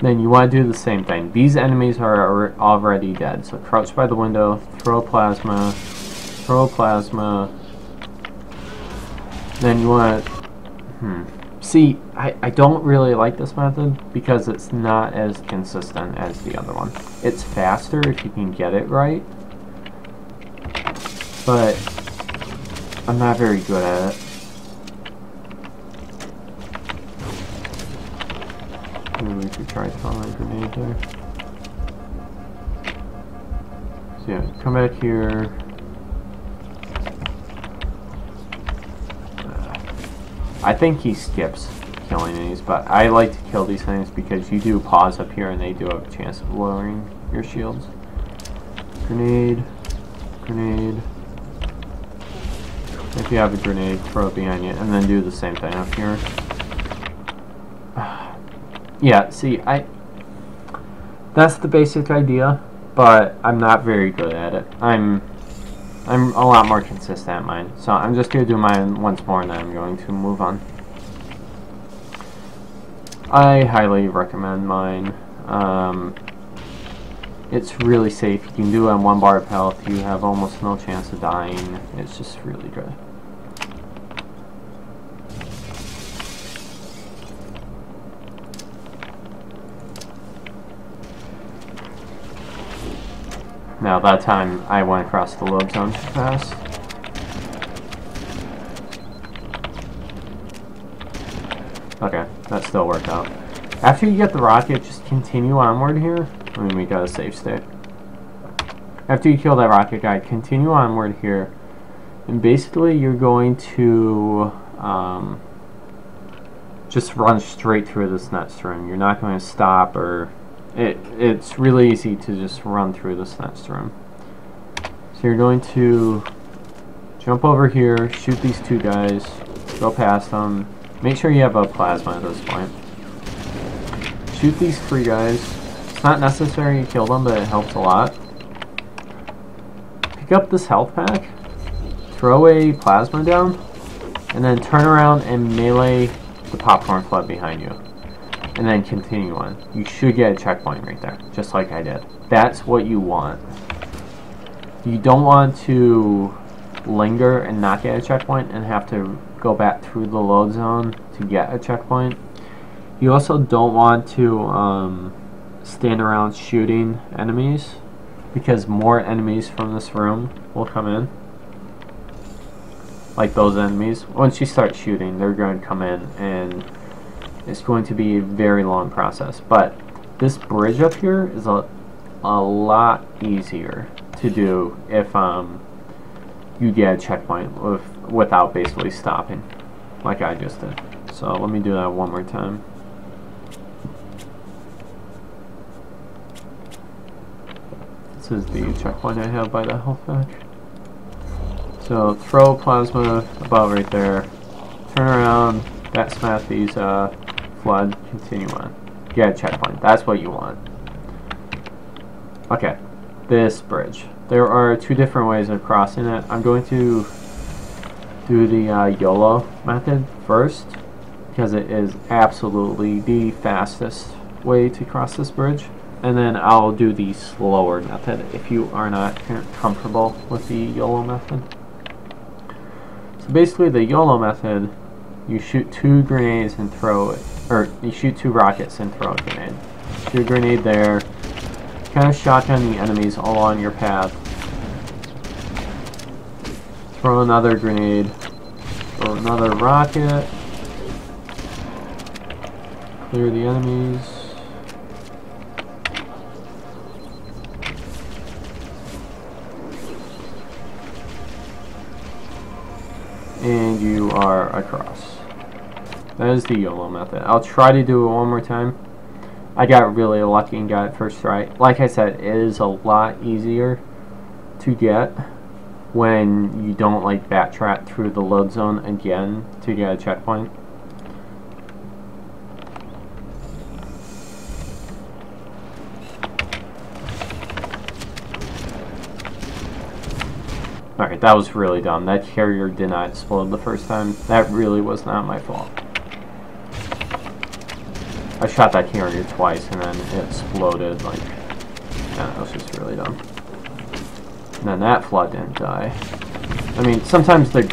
Then you want to do the same thing. These enemies are already dead. So crouch by the window, throw a plasma, throw a plasma. Then you want to... See, I don't really like this method because it's not as consistent as the other one. It's faster if you can get it right. But I'm not very good at it. Maybe we could try throwing a grenade there. So yeah, come back here. I think he skips killing these, but I like to kill these things because you do pause up here and they do have a chance of lowering your shields. Grenade. Grenade. If you have a grenade, throw it behind you, and then do the same thing up here. Yeah, see, that's the basic idea, but I'm not very good at it. I'm a lot more consistent at mine, so I'm just going to do mine once more and then I'm going to move on. I highly recommend mine. It's really safe. You can do it on 1 bar of health. You have almost no chance of dying. It's just really good. Now that time I went across the load zone too fast. Okay, that still worked out. After you get the rocket, just continue onward here. I mean, we got a safe state. After you kill that rocket guy, continue onward here. And basically you're going to just run straight through this next room. You're not going to stop or... It's really easy to just run through this next room. So you're going to jump over here, shoot these 2 guys, go past them. Make sure you have a plasma at this point. Shoot these 3 guys. It's not necessary to kill them, but it helps a lot. Pick up this health pack, throw a plasma down, and then turn around and melee the popcorn flood behind you. And then continue on. You should get a checkpoint right there, just like I did. That's what you want. You don't want to linger and not get a checkpoint and have to go back through the load zone to get a checkpoint. You also don't want to stand around shooting enemies because more enemies from this room will come in. Like those enemies. Once you start shooting, they're going to come in and it's going to be a very long process, but this bridge up here is a lot easier to do if you get a checkpoint without basically stopping, like I just did. So let me do that one more time. This is the checkpoint I have by the health pack. So throw plasma about right there. Turn around. That smash these flood. Continue on. Get a checkpoint. That's what you want. Okay. This bridge. There are two different ways of crossing it. I'm going to do the YOLO method first, because it is absolutely the fastest way to cross this bridge. And then I'll do the slower method if you are not comfortable with the YOLO method. So basically the YOLO method, you shoot 2 grenades and throw it, or you shoot 2 rockets and throw a grenade. Shoot a grenade there, kind of shotgun the enemies along your path. Throw another grenade, throw another rocket, clear the enemies. And you are across. That is the YOLO method. I'll try to do it one more time. I got really lucky and got it first try. Like I said, it is a lot easier to get when you don't like backtrack through the load zone again to get a checkpoint. Alright, that was really dumb. That carrier did not explode the first time. That really was not my fault. I shot that carrier twice and then it exploded. Like, yeah, that was just really dumb. And then that flood didn't die. I mean, sometimes the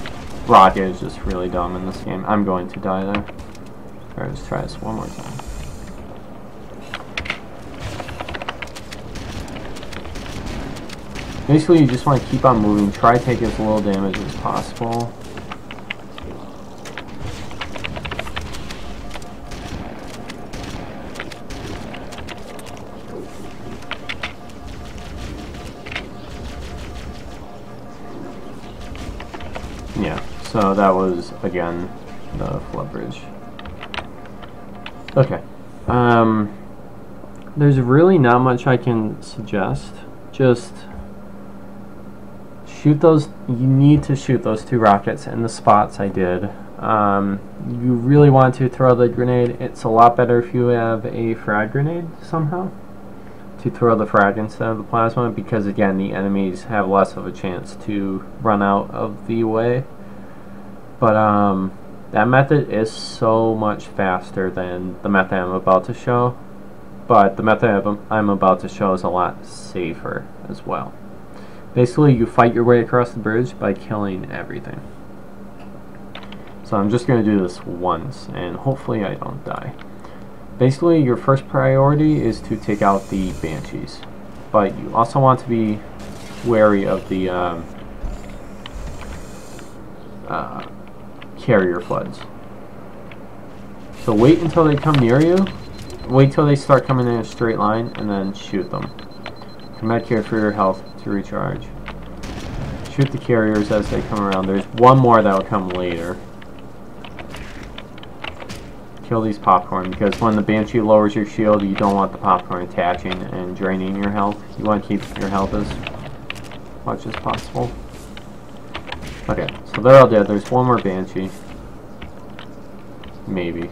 rocket is just really dumb in this game. I'm going to die there. Alright, let's try this one more time. Basically, you just want to keep on moving, try to take as little damage as possible. Yeah, so that was, again, the flood bridge. Okay. There's really not much I can suggest. Just shoot those. You need to shoot those 2 rockets in the spots I did. You really want to throw the grenade. It's a lot better if you have a frag grenade somehow to throw the frag instead of the plasma, because again the enemies have less of a chance to run out of the way. But that method is so much faster than the method I'm about to show, but the method I'm about to show is a lot safer as well. Basically, you fight your way across the bridge by killing everything. So I'm just going to do this once, and hopefully I don't die. Basically, your first priority is to take out the Banshees, but you also want to be wary of the carrier floods. So wait until they come near you, wait till they start coming in a straight line, and then shoot them. Come back here for your health to recharge. Shoot the carriers as they come around. There's one more that will come later. Kill these popcorn, because when the Banshee lowers your shield, you don't want the popcorn attaching and draining your health. You want to keep your health as much as possible. Okay, so they're all dead. There's one more Banshee. Maybe.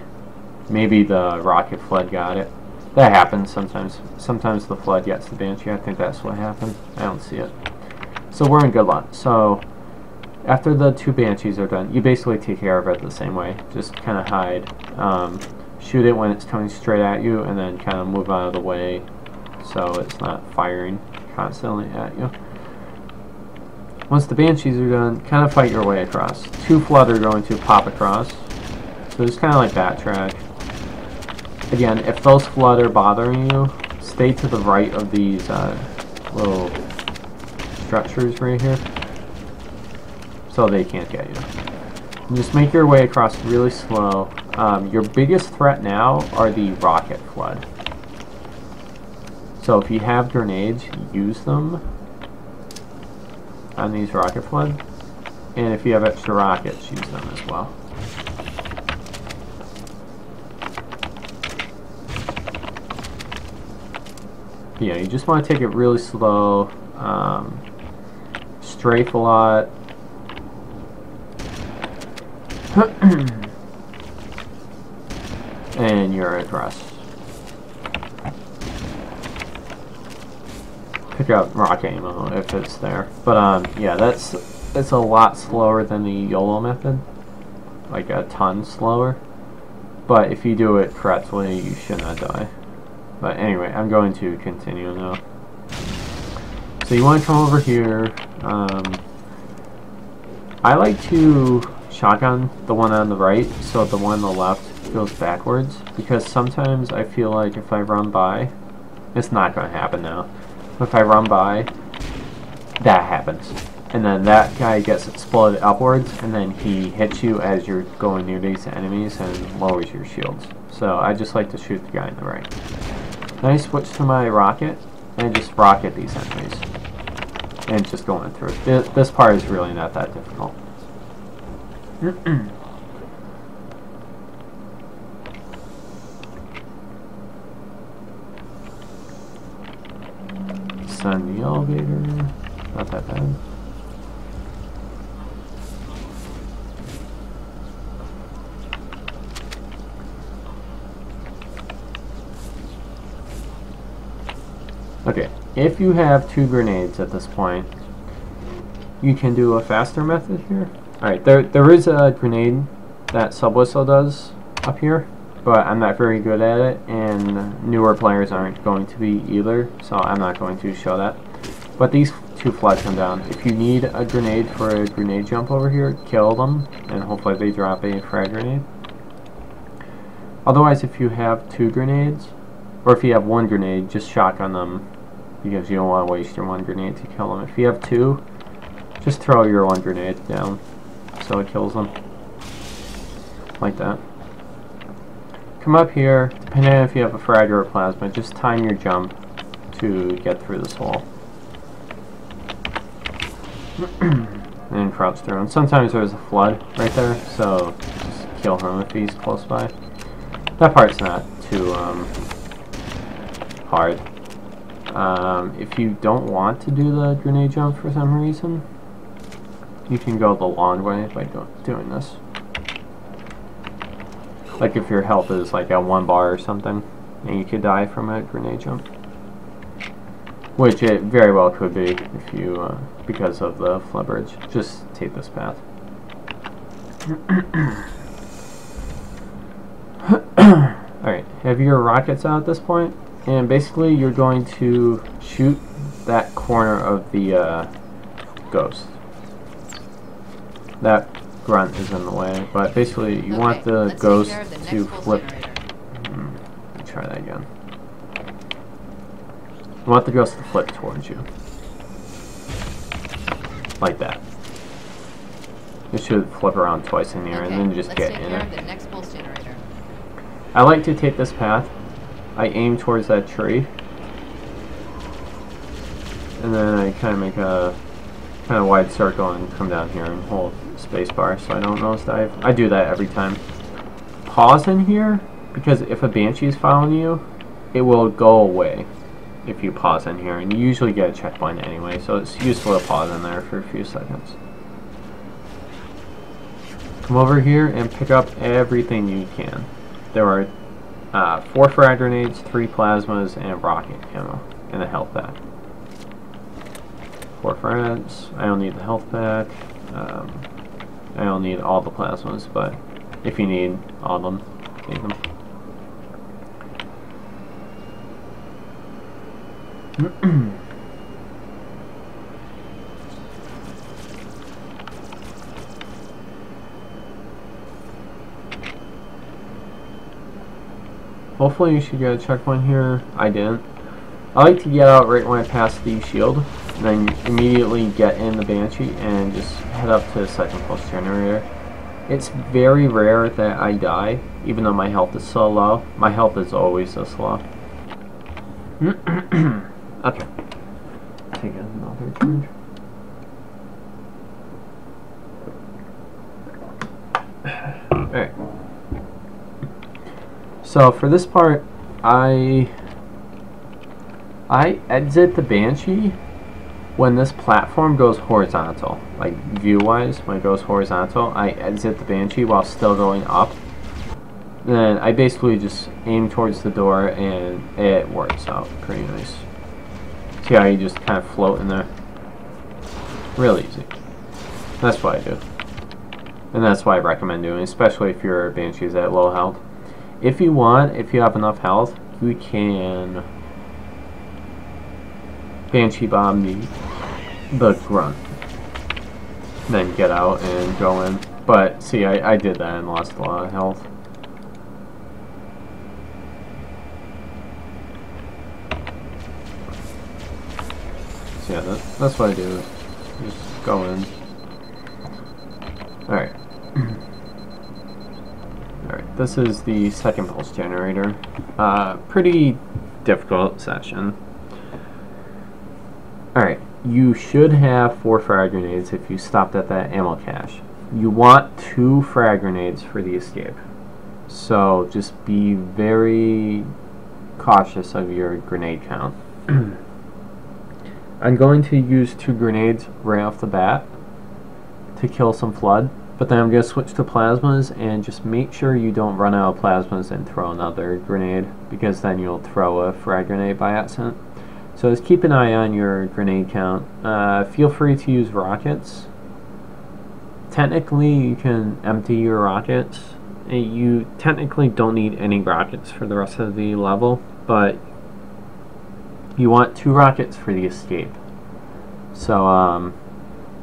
Maybe the rocket flood got it. That happens sometimes. Sometimes the flood gets the Banshee. I think that's what happened. I don't see it. So we're in good luck. So after the 2 Banshees are done, you basically take care of it the same way. Just kind of hide. Shoot it when it's coming straight at you, and then kind of move out of the way so it's not firing constantly at you. Once the Banshees are done, kind of fight your way across. 2 flood are going to pop across. So just kind of like backtrack. Again, if those flood are bothering you, stay to the right of these little structures right here, so they can't get you. And just make your way across really slow. Your biggest threat now are the rocket flood. So if you have grenades, use them on these rocket flood. And if you have extra rockets, use them as well. Yeah, you just want to take it really slow, strafe a lot. And you're at rest. Pick up rocket ammo if it's there. But yeah, it's a lot slower than the YOLO method. Like a ton slower. But if you do it correctly, you should not die. But anyway, I'm going to continue now. So you want to come over here. I like to shotgun the one on the right, so the one on the left goes backwards. Because sometimes I feel like if I run by, it's not going to happen now. If I run by, that happens. And then that guy gets exploded upwards, and then he hits you as you're going near these enemies and lowers your shields. So I just like to shoot the guy on the right. Then I switch to my rocket, and just rocket these enemies. And just going through it. This part is really not that difficult. Send the elevator. Not that bad. Okay, if you have 2 grenades at this point, you can do a faster method here. Alright, there is a grenade that Subwhistle does up here, but I'm not very good at it, and newer players aren't going to be either, so I'm not going to show that. But these 2 floods come down. If you need a grenade for a grenade jump over here, kill them, and hopefully they drop a frag grenade. Otherwise, if you have 2 grenades, or if you have 1 grenade, just shotgun them, because you don't want to waste your 1 grenade to kill them. If you have 2, just throw your 1 grenade down so it kills them. Like that. Come up here, depending on if you have a frag or a plasma, just time your jump to get through this hole. And crouch through. And sometimes there's a flood right there, so just kill him if he's close by. That part's not too hard. If you don't want to do the grenade jump for some reason, you can go the long way by doing this. Like if your health is like at 1 bar or something, and you could die from a grenade jump. Which it very well could be if you, because of the flood bridge. Just take this path. Alright, have your rockets out at this point? And basically you're going to shoot that corner of the ghost. That grunt is in the way, but basically you want the ghost to flip. Let me try that again. You want the ghost to flip towards you. Like that. It should flip around twice in the air and then just get in it. I like to take this path. I aim towards that tree, and then I kind of make a kind of wide circle and come down here and hold spacebar so I don't nosedive. I do that every time. Pause in here, because if a Banshee is following you, it will go away if you pause in here, and you usually get a checkpoint anyway, so it's useful to pause in there for a few seconds. Come over here and pick up everything you can. There are 4 frag grenades, 3 plasmas, and rocket ammo, and a health pack. 4 frags. I don't need the health pack. I don't need all the plasmas, but if you need all of them, take them. Hopefully you should get a checkpoint here. I didn't. I like to get out right when I pass the shield, and then immediately get in the Banshee and just head up to the second pulse generator. It's very rare that I die, even though my health is so low. My health is always this low. Okay. Take another charge. Alright. So for this part, I exit the Banshee when this platform goes horizontal. Like view-wise, when it goes horizontal, I exit the Banshee while still going up. Then I basically just aim towards the door and it works out pretty nice. See how you just kind of float in there? Real easy. That's what I do. And that's what I recommend doing, especially if your Banshee's at low health. If you want, if you have enough health, you can Banshee bomb the grunt. Then get out and go in. But see, I did that and lost a lot of health. So yeah, that's what I do. Just go in. Alright. Alright, this is the second pulse generator. Pretty difficult session. Alright, you should have 4 frag grenades if you stopped at that ammo cache. You want 2 frag grenades for the escape. So just be very cautious of your grenade count. I'm going to use 2 grenades right off the bat to kill some flood, but then I'm going to switch to plasmas and just make sure you don't run out of plasmas and throw another grenade, because then you'll throw a frag grenade by accident. So just keep an eye on your grenade count. Feel free to use rockets. Technically you can empty your rockets. You technically don't need any rockets for the rest of the level, but you want 2 rockets for the escape. So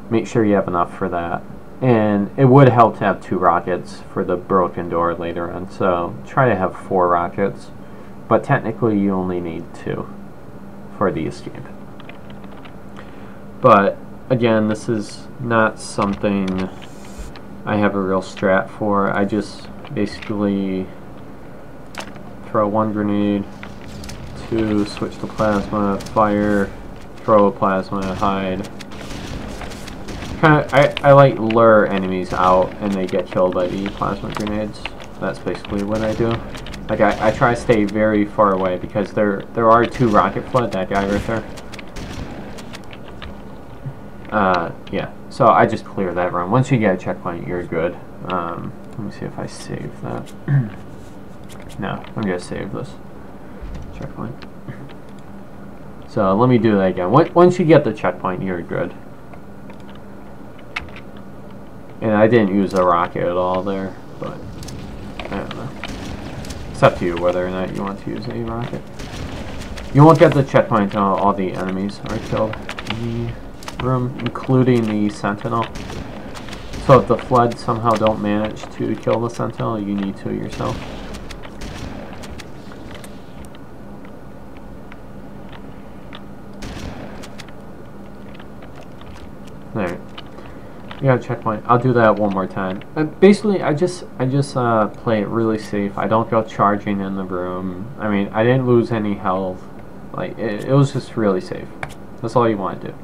make sure you have enough for that. And it would help to have 2 rockets for the broken door later on, so try to have 4 rockets. But technically you only need 2 for the escape. But again, this is not something I have a real strat for. I just basically throw 1 grenade, 2, switch to plasma, fire, throw a plasma, hide. I like lure enemies out and they get killed by the plasma grenades. That's basically what I do. Like I try to stay very far away because there are 2 rocket flood, that guy right there. Yeah, so I just clear that run. Once you get a checkpoint, you're good. Let me see if I save that. No, I'm gonna save this checkpoint. So let me do that again. Once you get the checkpoint, you're good. And I didn't use a rocket at all there, but I don't know. It's up to you whether or not you want to use a rocket. You won't get the checkpoint until all the enemies are killed in the room, including the sentinel. So if the flood somehow don't manage to kill the sentinel, you need to yourself. Alright. You got a checkpoint. I'll do that one more time. Basically, I just play it really safe. I don't go charging in the room. I mean, I didn't lose any health. Like, it was just really safe. That's all you want to do.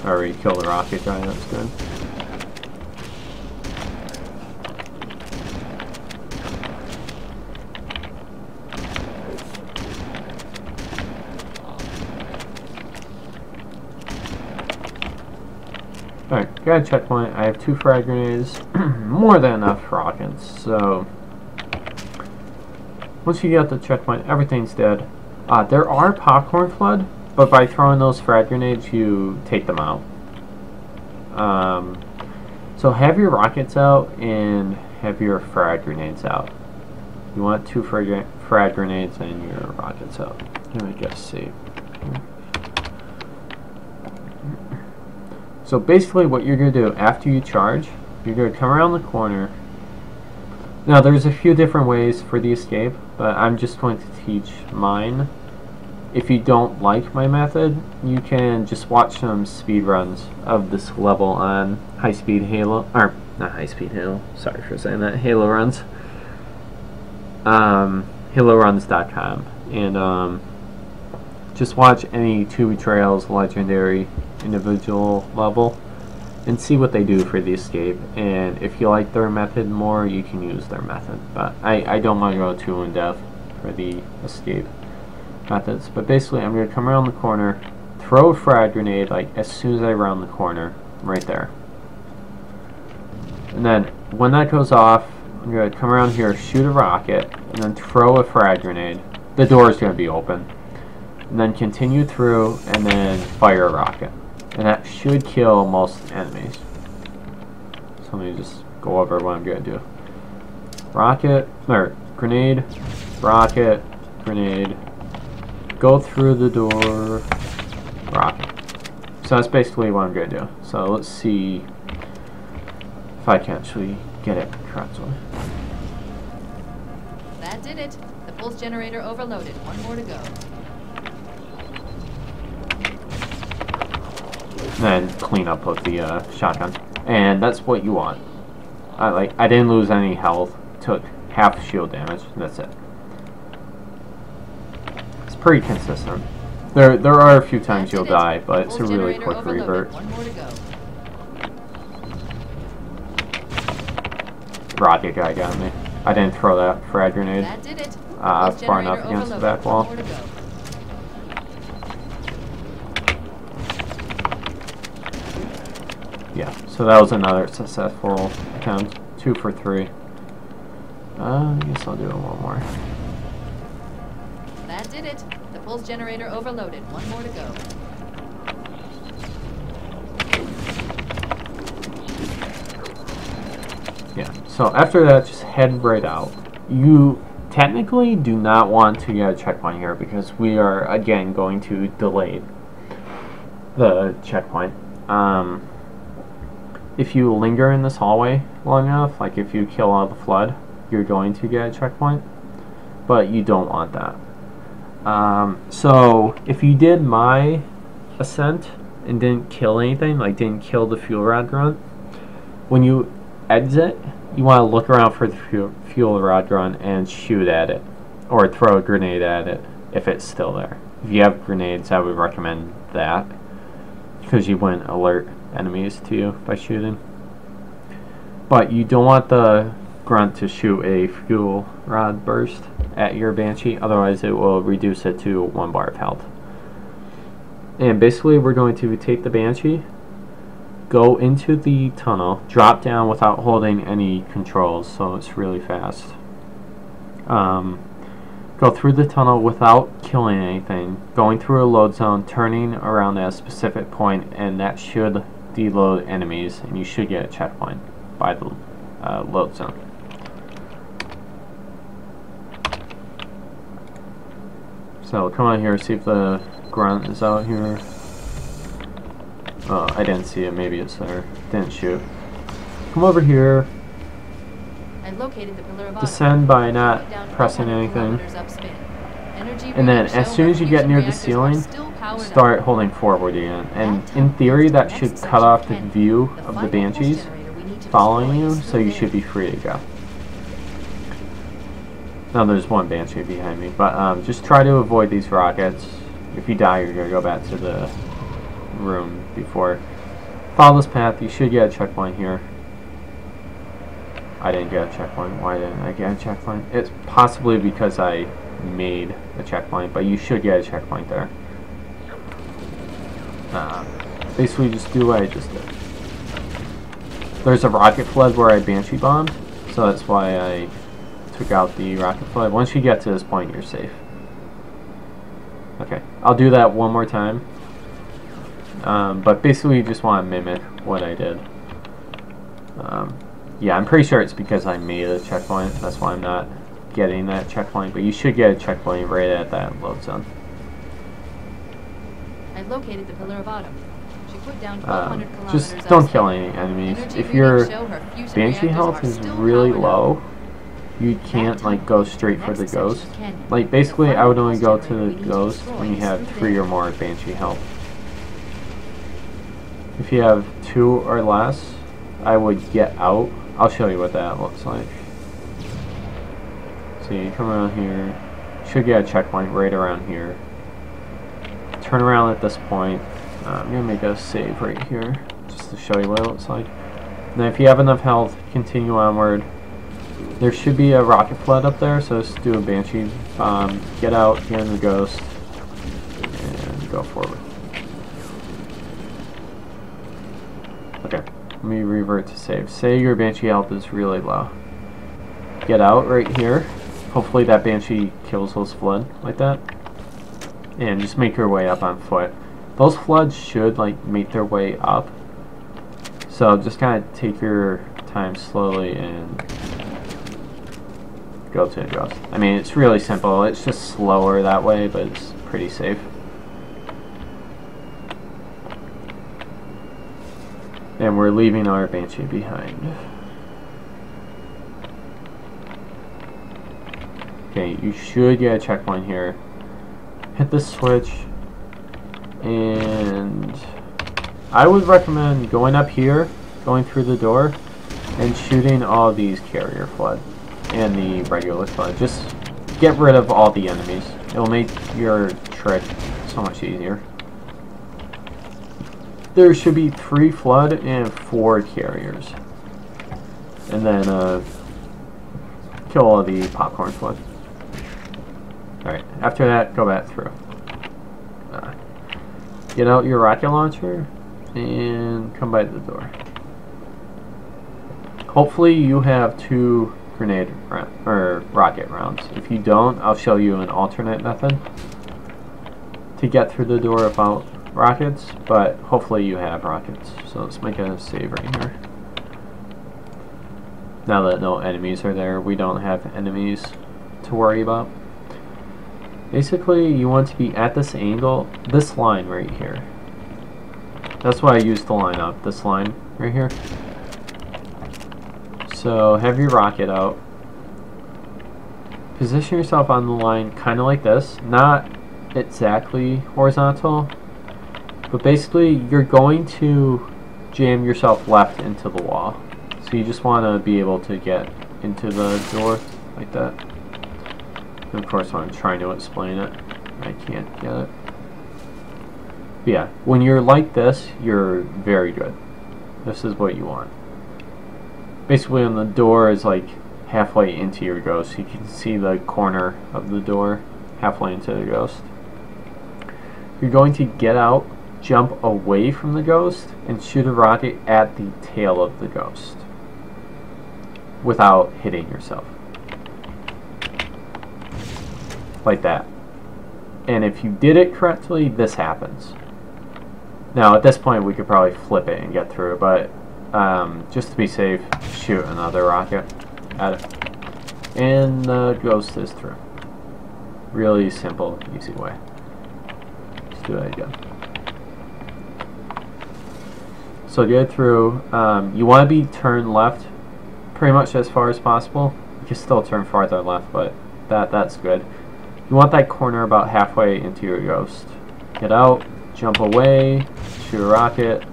Already killed the rocket guy, that's good. Alright, got a checkpoint. I have 2 frag grenades. More than enough rockets, so once you get the checkpoint, everything's dead. There are popcorn flood, but by throwing those frag grenades, you take them out. So have your rockets out and have your frag grenades out. You want 2 frag grenades and your rockets out. Let me just see. So basically what you're going to do after you charge, you're going to come around the corner. Now there's a few different ways for the escape, but I'm just going to teach mine if you don't like my method, you can just watch some speed runs of this level on high-speed Halo, or not high-speed Halo, sorry for saying that, Halo Runs, HaloRuns.com, and just watch any Two Betrayals legendary individual level and see what they do for the escape, and if you like their method more, you can use their method, but I don't want to go too in-depth for the escape methods. But basically, I'm going to come around the corner, throw a frag grenade like as soon as I round the corner, right there. And then when that goes off, I'm going to come around here, shoot a rocket, and then throw a frag grenade. The door is going to be open. And then continue through, and then fire a rocket. And that should kill most enemies. So let me just go over what I'm going to do. Rocket, or grenade, rocket, grenade, go through the door, rocket. So that's basically what I'm going to do. So let's see if I can actually get it correctly. That did it. The pulse generator overloaded. One more to go. Then clean up with the shotgun. And that's what you want. I didn't lose any health. Took half shield damage. That's it. Pretty consistent. There are a few times you'll die, but it's a really quick revert. One more to go. Rocket guy got me. I didn't throw that frag grenade far enough against the back wall. Yeah, so that was another successful attempt. 2 for 3. I guess I'll do one more. That did it. The pulse generator overloaded. One more to go. Yeah, so after that, just head right out. You technically do not want to get a checkpoint here because we are, again, going to delay the checkpoint. If you linger in this hallway long enough, like if you kill all the flood, you're going to get a checkpoint, but you don't want that. So if you did my ascent and didn't kill anything, like didn't kill the fuel rod grunt, when you exit, you want to look around for the fuel rod grunt and shoot at it, or throw a grenade at it if it's still there. If you have grenades, I would recommend that, because you wouldn't alert enemies to you by shooting. But you don't want the grunt to shoot a fuel rod burst at your Banshee, otherwise it will reduce it to 1 bar of health. And basically we're going to take the Banshee, go into the tunnel, drop down without holding any controls, so it's really fast. Go through the tunnel without killing anything, going through a load zone, turning around at a specific point, and that should deload enemies, and you should get a checkpoint by the load zone. So come on here, see if the grunt is out here. Oh, I didn't see it. Maybe it's there. Didn't shoot. Come over here. I located the pillar of Descend by not pressing anything. And then as soon as you get near the ceiling, start holding forward again. And in theory, that should cut off the view of the Banshees following you, so you should be free to go. Now there's one Banshee behind me, but just try to avoid these rockets. If you die, you're going to go back to the room before. Follow this path, you should get a checkpoint here. I didn't get a checkpoint. Why didn't I get a checkpoint? It's possibly because I made a checkpoint, but you should get a checkpoint there. Basically just do what I just did. There's a rocket flood where I Banshee bombed, so that's why I took out the rocket flood. Once you get to this point, you're safe. Okay, I'll do that one more time. But basically you just want to mimic what I did. Yeah, I'm pretty sure it's because I made a checkpoint. That's why I'm not getting that checkpoint. But you should get a checkpoint right at that load zone. I located the pillar of autumn. She put down 1,200 kilometers. Just don't kill any enemies. If your Banshee health is really low, you can't like go straight for the ghost. Like basically I would only go to the ghost when you have 3 or more Banshee help. If you have 2 or less, I would get out. I'll show you what that looks like. So you come around here, should get a checkpoint right around here. Turn around at this point. I'm going to make a save right here just to show you what it looks like. And then if you have enough health, continue onward. There should be a rocket flood up there, so just do a Banshee. Get out, get in the ghost, and go forward. Okay, let me revert to save. Say your Banshee health is really low. Get out right here. Hopefully that Banshee kills those flood like that. And just make your way up on foot. Those floods should like make their way up. So just kind of take your time slowly and go to the ghost. I mean, it's really simple. It's just slower that way, but it's pretty safe. And we're leaving our Banshee behind. Okay, you should get a checkpoint here. Hit the switch, and I would recommend going up here, going through the door, and shooting all these carrier flood and the regular flood. Just get rid of all the enemies. It'll make your trick so much easier. There should be 3 flood and 4 carriers. And then kill all the popcorn flood. Alright, after that, go back through. Get out your rocket launcher and come by the door. Hopefully you have 2 grenade or rocket rounds. If you don't, I'll show you an alternate method to get through the door without rockets, but hopefully you have rockets. So let's make a save right here. Now that no enemies are there, we don't have enemies to worry about. Basically, you want to be at this angle, this line right here. That's why I used to line up, this line right here. So have your rocket out. Position yourself on the line kind of like this, not exactly horizontal, but basically you're going to jam yourself left into the wall. So you just want to be able to get into the door like that. And of course, when I'm trying to explain it, I can't get it. But yeah, when you're like this, you're very good. This is what you want. Basically, when the door is like halfway into your ghost, you can see the corner of the door halfway into the ghost. You're going to get out, jump away from the ghost, and shoot a rocket at the tail of the ghost without hitting yourself. Like that. And if you did it correctly, this happens. Now at this point we could probably flip it and get through, but just to be safe, shoot another rocket at it. And the ghost is through. Really simple, easy way. Let's do it again. So get through. You want to be turned left pretty much as far as possible. You can still turn farther left, but that's good. You want that corner about halfway into your ghost. Get out, jump away, shoot a rocket,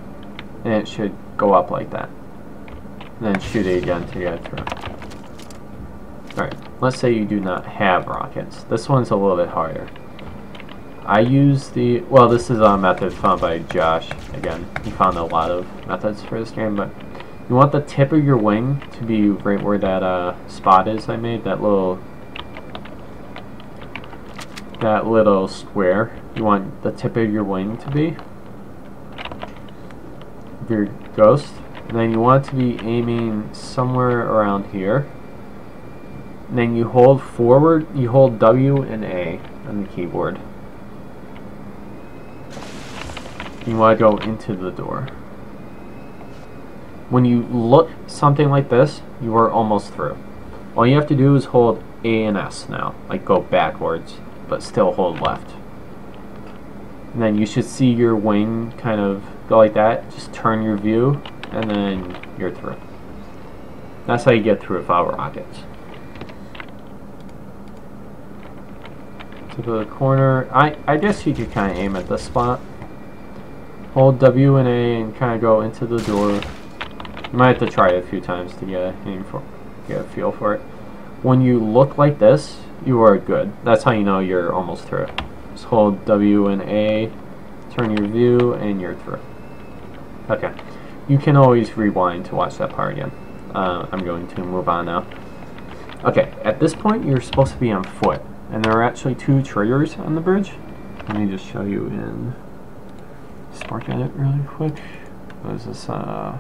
and it should go up like that. And then shoot it again to get through. Alright, let's say you do not have rockets. This one's a little bit harder. I use the, well, this is a method found by Josh. Again, he found a lot of methods for this game, but you want the tip of your wing to be right where that spot is I made, that little square. You want the tip of your wing to be your ghost, and then you want to be aiming somewhere around here. And then you hold forward, you hold W and A on the keyboard. You want to go into the door. When you look something like this, you are almost through. All you have to do is hold A and S now, like go backwards, but still hold left. And then you should see your wing kind of go like that. Just turn your view, and then you're through. That's how you get through without rockets. to the corner. I guess you could kind of aim at this spot. Hold W and A and kind of go into the door. You might have to try it a few times to get a feel for it. When you look like this, you are good. That's how you know you're almost through it. Just hold W and A, turn your view, and you're through. Okay. You can always rewind to watch that part again. I'm going to move on now. Okay, at this point you're supposed to be on foot, and there are actually 2 triggers on the bridge. Let me just show you in Spark Edit really quick. What is this? Okay.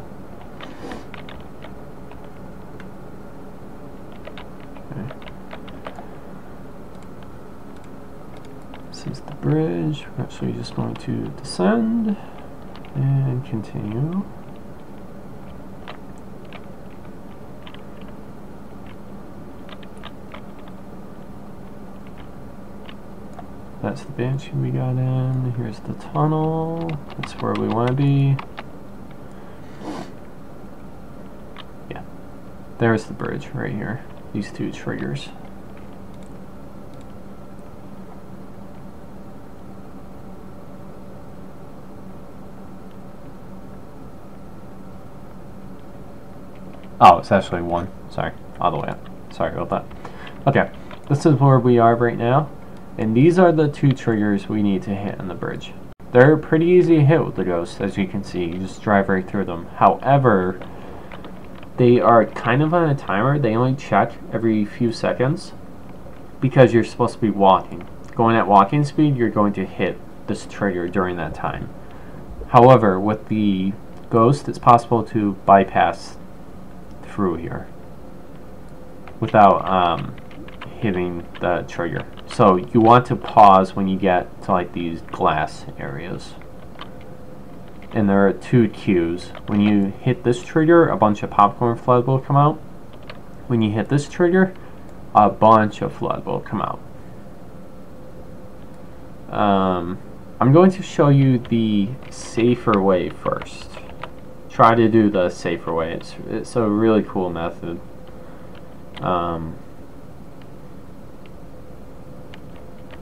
This is the bridge. We're actually just going to descend and continue. That's the Banshee we got in. Here's the tunnel. That's where we want to be. Yeah. There's the bridge right here. These 2 triggers. Oh, it's actually 1. Sorry. All the way up. Sorry about that. Okay. This is where we are right now. And these are the 2 triggers we need to hit on the bridge. They're pretty easy to hit with the ghosts, as you can see. You just drive right through them. However, they are kind of on a timer. They only check every few seconds because you're supposed to be walking. Going at walking speed, you're going to hit this trigger during that time. However, with the ghost, it's possible to bypass through here without hitting the trigger. So you want to pause when you get to like these glass areas. And there are 2 cues. When you hit this trigger, a bunch of popcorn flood will come out. When you hit this trigger, a bunch of flood will come out. I'm going to show you the safer way first. Try to do the safer way. It's a really cool method.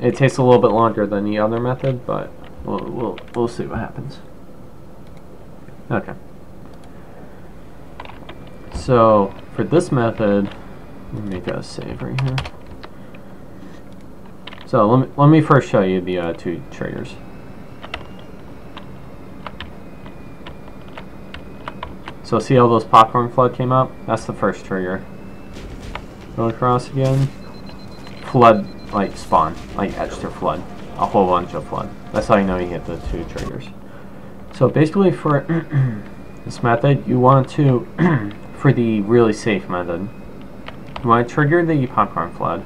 It takes a little bit longer than the other method, but we'll see what happens. Okay. So for this method, let me make a save right here. So let me first show you the 2 triggers. So see how those popcorn flood came up? That's the first trigger. Go across again. Flood. Like spawn, like extra flood, a whole bunch of flood. That's how you know you hit the 2 triggers. So basically for this method, you want to, for the really safe method, you want to trigger the popcorn flood,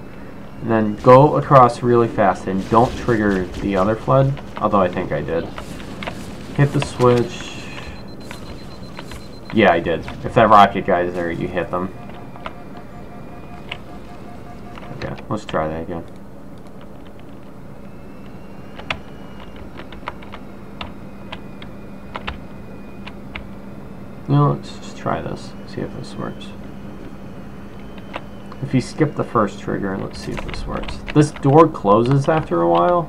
and then go across really fast and don't trigger the other flood, although I think I did. Hit the switch. Yeah, I did. If that rocket guy's there, you hit them. Okay, let's try that again. No, let's just try this, see if this works. If you skip the first trigger, let's see if this works. This door closes after a while,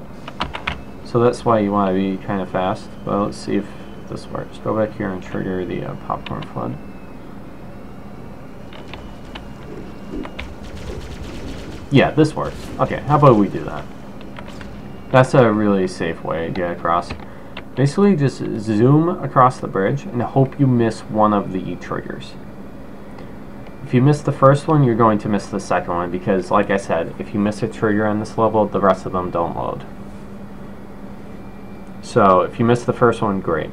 so that's why you want to be kind of fast. But let's see if this works. Go back here and trigger the popcorn flood. Yeah, this works. Okay, how about we do that? That's a really safe way to get across. Basically, just zoom across the bridge and hope you miss one of the triggers. If you miss the first one, you're going to miss the second one because, like I said, if you miss a trigger on this level, the rest of them don't load. So, if you miss the first one, great.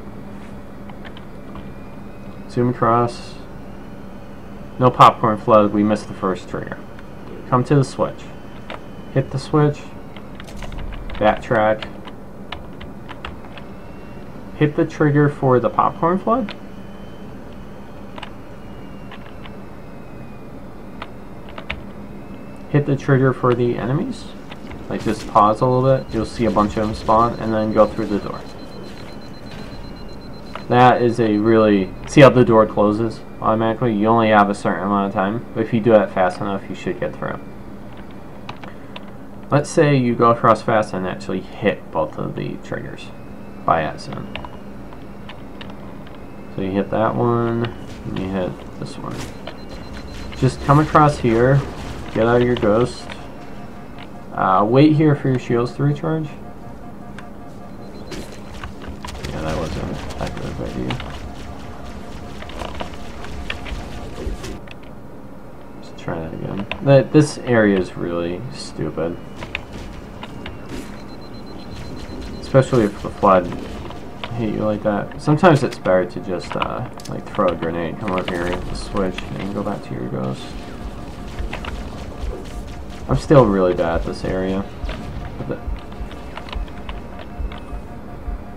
Zoom across. No popcorn flood, we missed the first trigger. Come to the switch. Hit the switch. Backtrack. Hit the trigger for the popcorn flood. Hit the trigger for the enemies. Like just pause a little bit. You'll see a bunch of them spawn and then go through the door. That is a really... See how the door closes automatically? You only have a certain amount of time. But if you do that fast enough, you should get through. let's say you go across fast and actually hit both of the triggers by accident. So you hit that one, and you hit this one. Just come across here, get out of your ghost. Wait here for your shields to recharge. Yeah, that wasn't a good idea. Let's try that again. This area is really stupid. Especially if the flood hit you like that. Sometimes it's better to just like throw a grenade, come over here, hit the switch, and go back to your ghost. I'm still really bad at this area.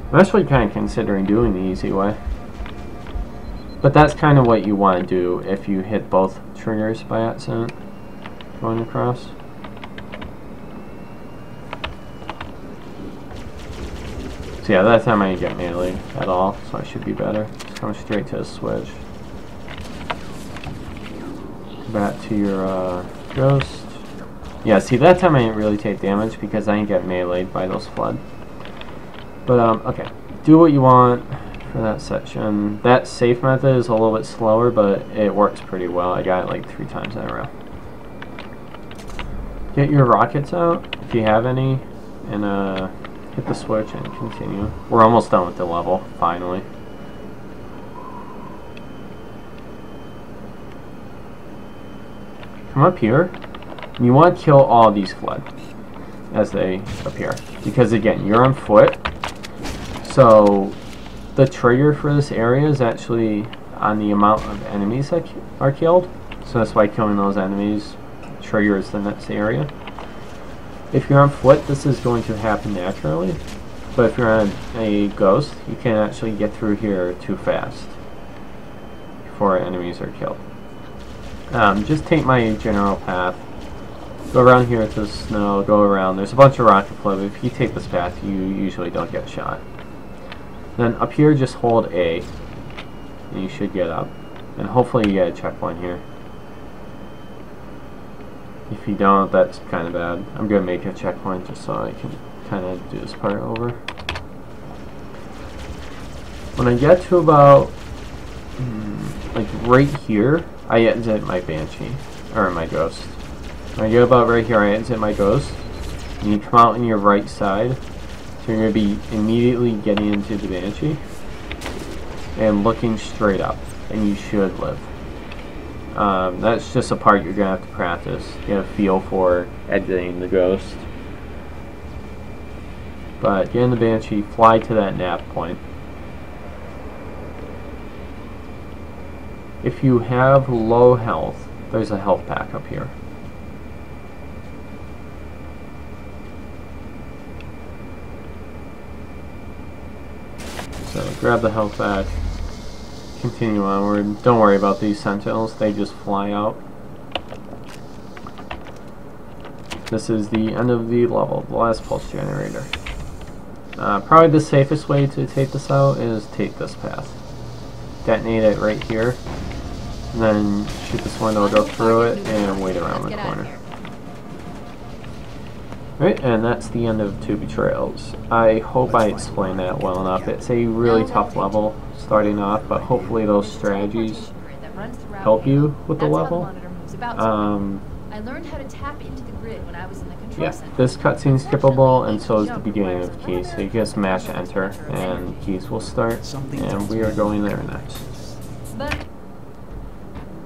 I'm actually kind of considering doing the easy way. But that's kind of what you want to do if you hit both triggers by accident going across. So yeah, that time I didn't get melee at all, so I should be better. Just come straight to a switch. Back to your ghost. Yeah, see, that time I didn't really take damage because I didn't get meleeed by those flood. But, okay. Do what you want for that section. That safe method is a little bit slower, but it works pretty well. I got it like 3 times in a row. Get your rockets out, if you have any, and hit the switch and continue. We're almost done with the level, finally. Come up here. You want to kill all these flood as they appear. Because again, you're on foot. So the trigger for this area is actually on the amount of enemies that are killed. So that's why killing those enemies triggers the next area. If you're on foot, this is going to happen naturally. But if you're on a ghost, you can actually get through here too fast before enemies are killed. Just take my general path. Go around here to the snow, go around. There's a bunch of rocket flow, but if you take this path, you usually don't get shot. Then up here, just hold A, and you should get up. And hopefully you get a checkpoint here. If you don't, that's kind of bad. I'm going to make a checkpoint just so I can kind of do this part over. When I get to about, like right here, I exit my Banshee, or my Ghost. When I get about right here, I exit my Ghost, and you come out on your right side, so you're going to be immediately getting into the Banshee, and looking straight up, and you should live. That's just a part you're going to have to practice, get a feel for exiting the Ghost. But get in the Banshee, fly to that nap point. If you have low health, there's a health pack up here. So grab the health pack, continue onward. Don't worry about these sentinels, they just fly out. This is the end of the level, the last pulse generator. Probably the safest way to take this out is take this path. Detonate it right here, and then shoot this window, go through it, and wait around the corner. Right, and that's the end of Two Betrayals. I hope I explained that well enough. It's a really tough level starting off, but hopefully those strategies help you with the level. I learned how to tap into the grid when I was in the control center. This cutscene's skippable, and so is the beginning of keys. So you just mash enter, and keys will start, and we are going there next. But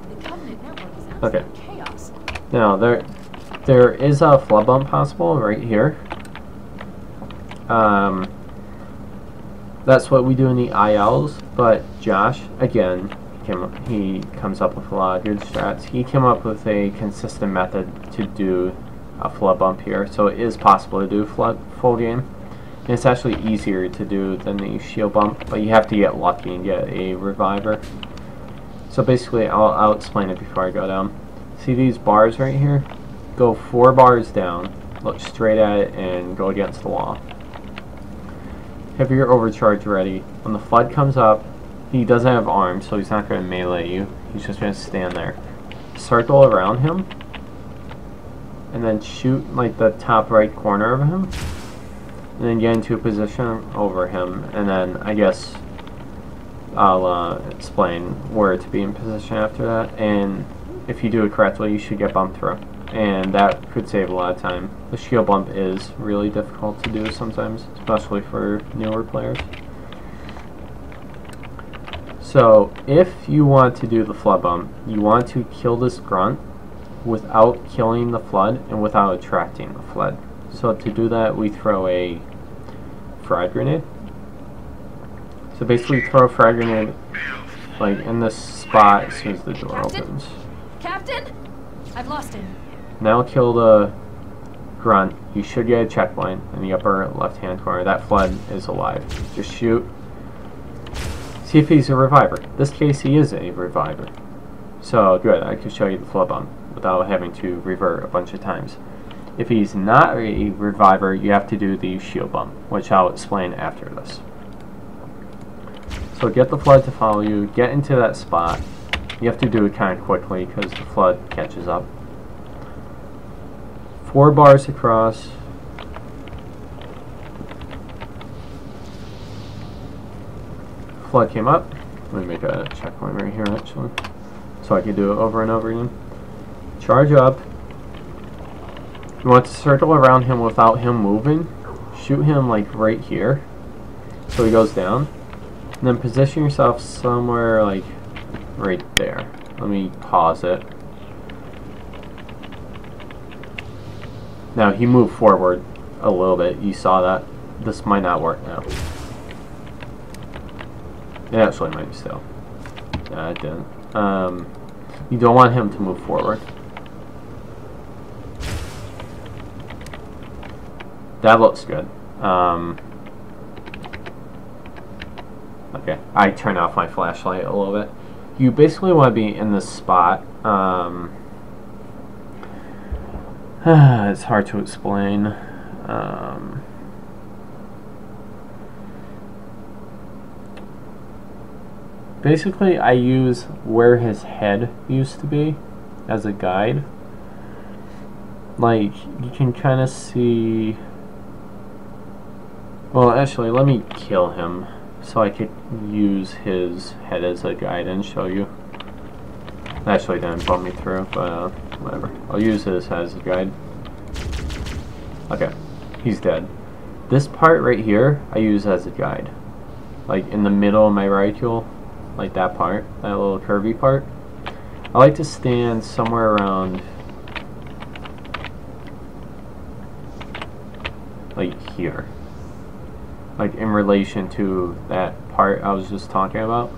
the Covenant network is Okay. chaos. Now there is a flood bump possible right here. That's what we do in the ILs, but Josh, again, he comes up with a lot of good strats. He came up with a consistent method to do a flood bump here, so it is possible to do flood full game. And it's actually easier to do than the shield bump, but you have to get lucky and get a reviver. So basically, I'll explain it before I go down. See these bars right here? Go 4 bars down, look straight at it, and go against the wall. Have your overcharge ready. When the flood comes up, he doesn't have arms, so he's not going to melee you. He's just going to stand there. Circle around him, and then shoot like the top right corner of him, and then get into a position over him, and then I guess I'll explain where to be in position after that. And if you do it correctly, you should get bumped through, and that could save a lot of time. The shield bump is really difficult to do sometimes, especially for newer players. So if you want to do the flood bump, you want to kill this grunt without killing the flood and without attracting the flood. So to do that, we throw a frag grenade. So basically throw a frag grenade like in this spot as soon as the door opens. Captain? I've lost him. Now kill the grunt. You should get a checkpoint in the upper left hand corner. That flood is alive. Just shoot. See if he's a reviver. In this case he is a reviver. So good, I can show you the flood bump without having to revert a bunch of times. If he's not a reviver, you have to do the shield bump, which I'll explain after this. So get the flood to follow you, get into that spot. You have to do it kind of quickly because the flood catches up. 4 bars across. Flood came up. Let me make a checkpoint right here actually, so I can do it over and over again. Charge up. You want to circle around him without him moving. Shoot him like right here, so he goes down. And then position yourself somewhere like right there. Let me pause it. Now he moved forward a little bit. You saw that. This might not work now. It actually might still. No, it didn't. You don't want him to move forward. That looks good. Okay, I turn off my flashlight a little bit. You basically want to be in this spot. It's hard to explain. Basically, I use where his head used to be as a guide. Like, you can kind of see... Well, actually, let me kill him so I could use his head as a guide and show you. Actually, didn't bump me through, but whatever. I'll use his head as a guide. Okay, he's dead. This part right here, I use as a guide. Like, in the middle of my reticule. Like that part, that little curvy part. I like to stand somewhere around like here, like in relation to that part I was just talking about.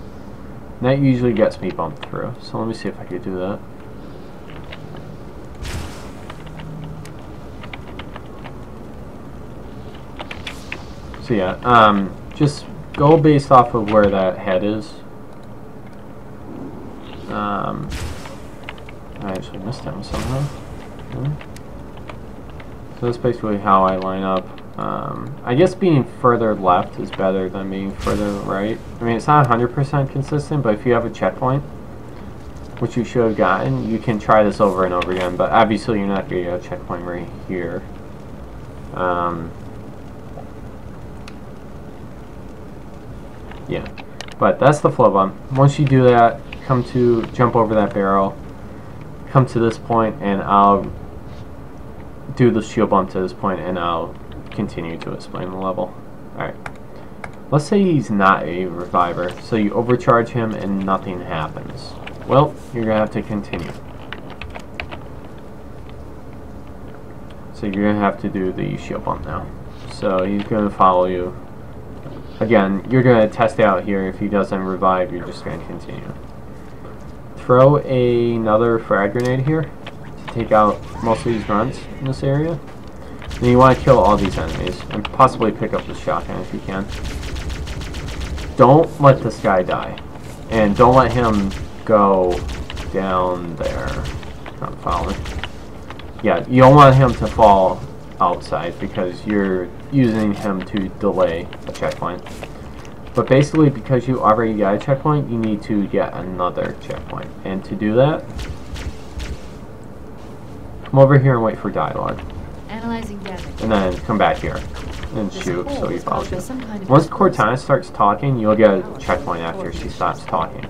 And that usually gets me bumped through, so let me see if I could do that. So yeah, just go based off of where that head is. I actually missed him somehow. So that's basically how I line up. I guess being further left is better than being further right. I mean, it's not 100% consistent, but if you have a checkpoint, which you should have gotten, you can try this over and over again, but obviously you're not going to get a checkpoint right here. Yeah, but that's the flow bump. Once you do that, jump over that barrel, come to this point, and I'll do the shield bump to this point, and I'll continue to explain the level. Alright, let's say he's not a reviver, so you overcharge him and nothing happens. Well, you're gonna have to continue. So you're gonna have to do the shield bump now. So he's gonna follow you. Again, you're gonna test it out here. If he doesn't revive, you're just gonna continue. Throw another frag grenade here to take out most of these grunts in this area. And you want to kill all these enemies and possibly pick up the shotgun if you can. Don't let this guy die, and don't let him go down there. Not following. Yeah, you don't want him to fall outside because you're using him to delay a checkpoint. But basically, because you already got a checkpoint, you need to get another checkpoint. And to do that, come over here and wait for dialogue. Analyzing damage. And then come back here and This shoot hole so he was follows caused by you. some kind of Once explosive. Cortana starts talking, you'll get a checkpoint after she stops talking.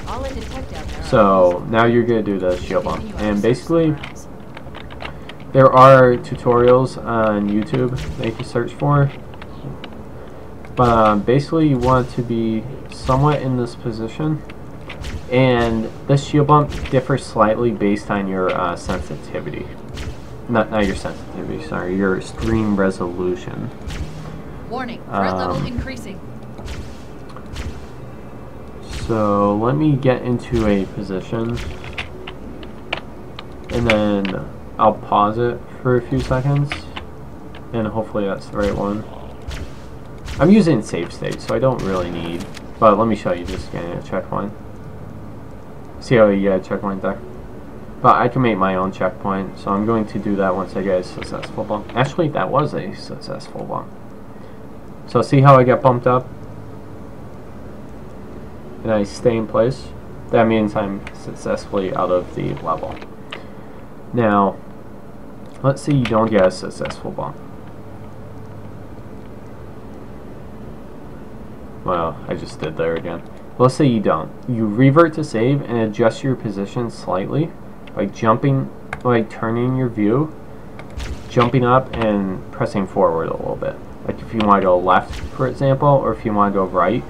All I detect out there are So now you're going to do the shield bump. Continue our And search basically, somewhere else. there are tutorials on YouTube that you can search for. But basically you want to be somewhat in this position. And this shield bump differs slightly based on your sensitivity. Not your sensitivity, sorry, your stream resolution. Warning, threat level increasing. So let me get into a position. And then I'll pause it for a few seconds. And hopefully that's the right one. I'm using save state, so I don't really need. But let me show you just getting a checkpoint. See how you get a checkpoint there? But I can make my own checkpoint, so I'm going to do that once I get a successful bump. Actually, that was a successful bump. So see how I get bumped up? And I stay in place? That means I'm successfully out of the level. Now, let's say you don't get a successful bump. Well, I just did there again. Let's say you don't. You revert to save and adjust your position slightly by jumping, like turning your view, jumping up and pressing forward a little bit. Like if you want to go left, for example, or if you want to go right,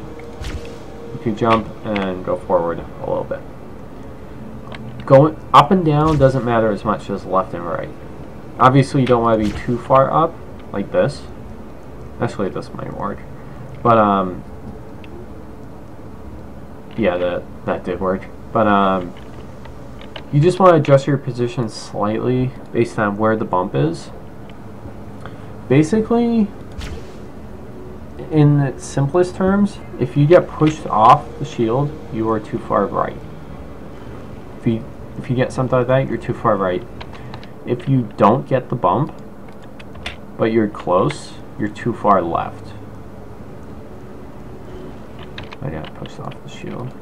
you can jump and go forward a little bit. Going up and down doesn't matter as much as left and right. Obviously you don't want to be too far up, like this. Actually this might work. But yeah, that did work. But you just want to adjust your position slightly based on where the bump is. Basically, in its simplest terms, if you get pushed off the shield, you are too far right. If you get something like that, you're too far right. If you don't get the bump, but you're close, you're too far left. I got pushed off the shield.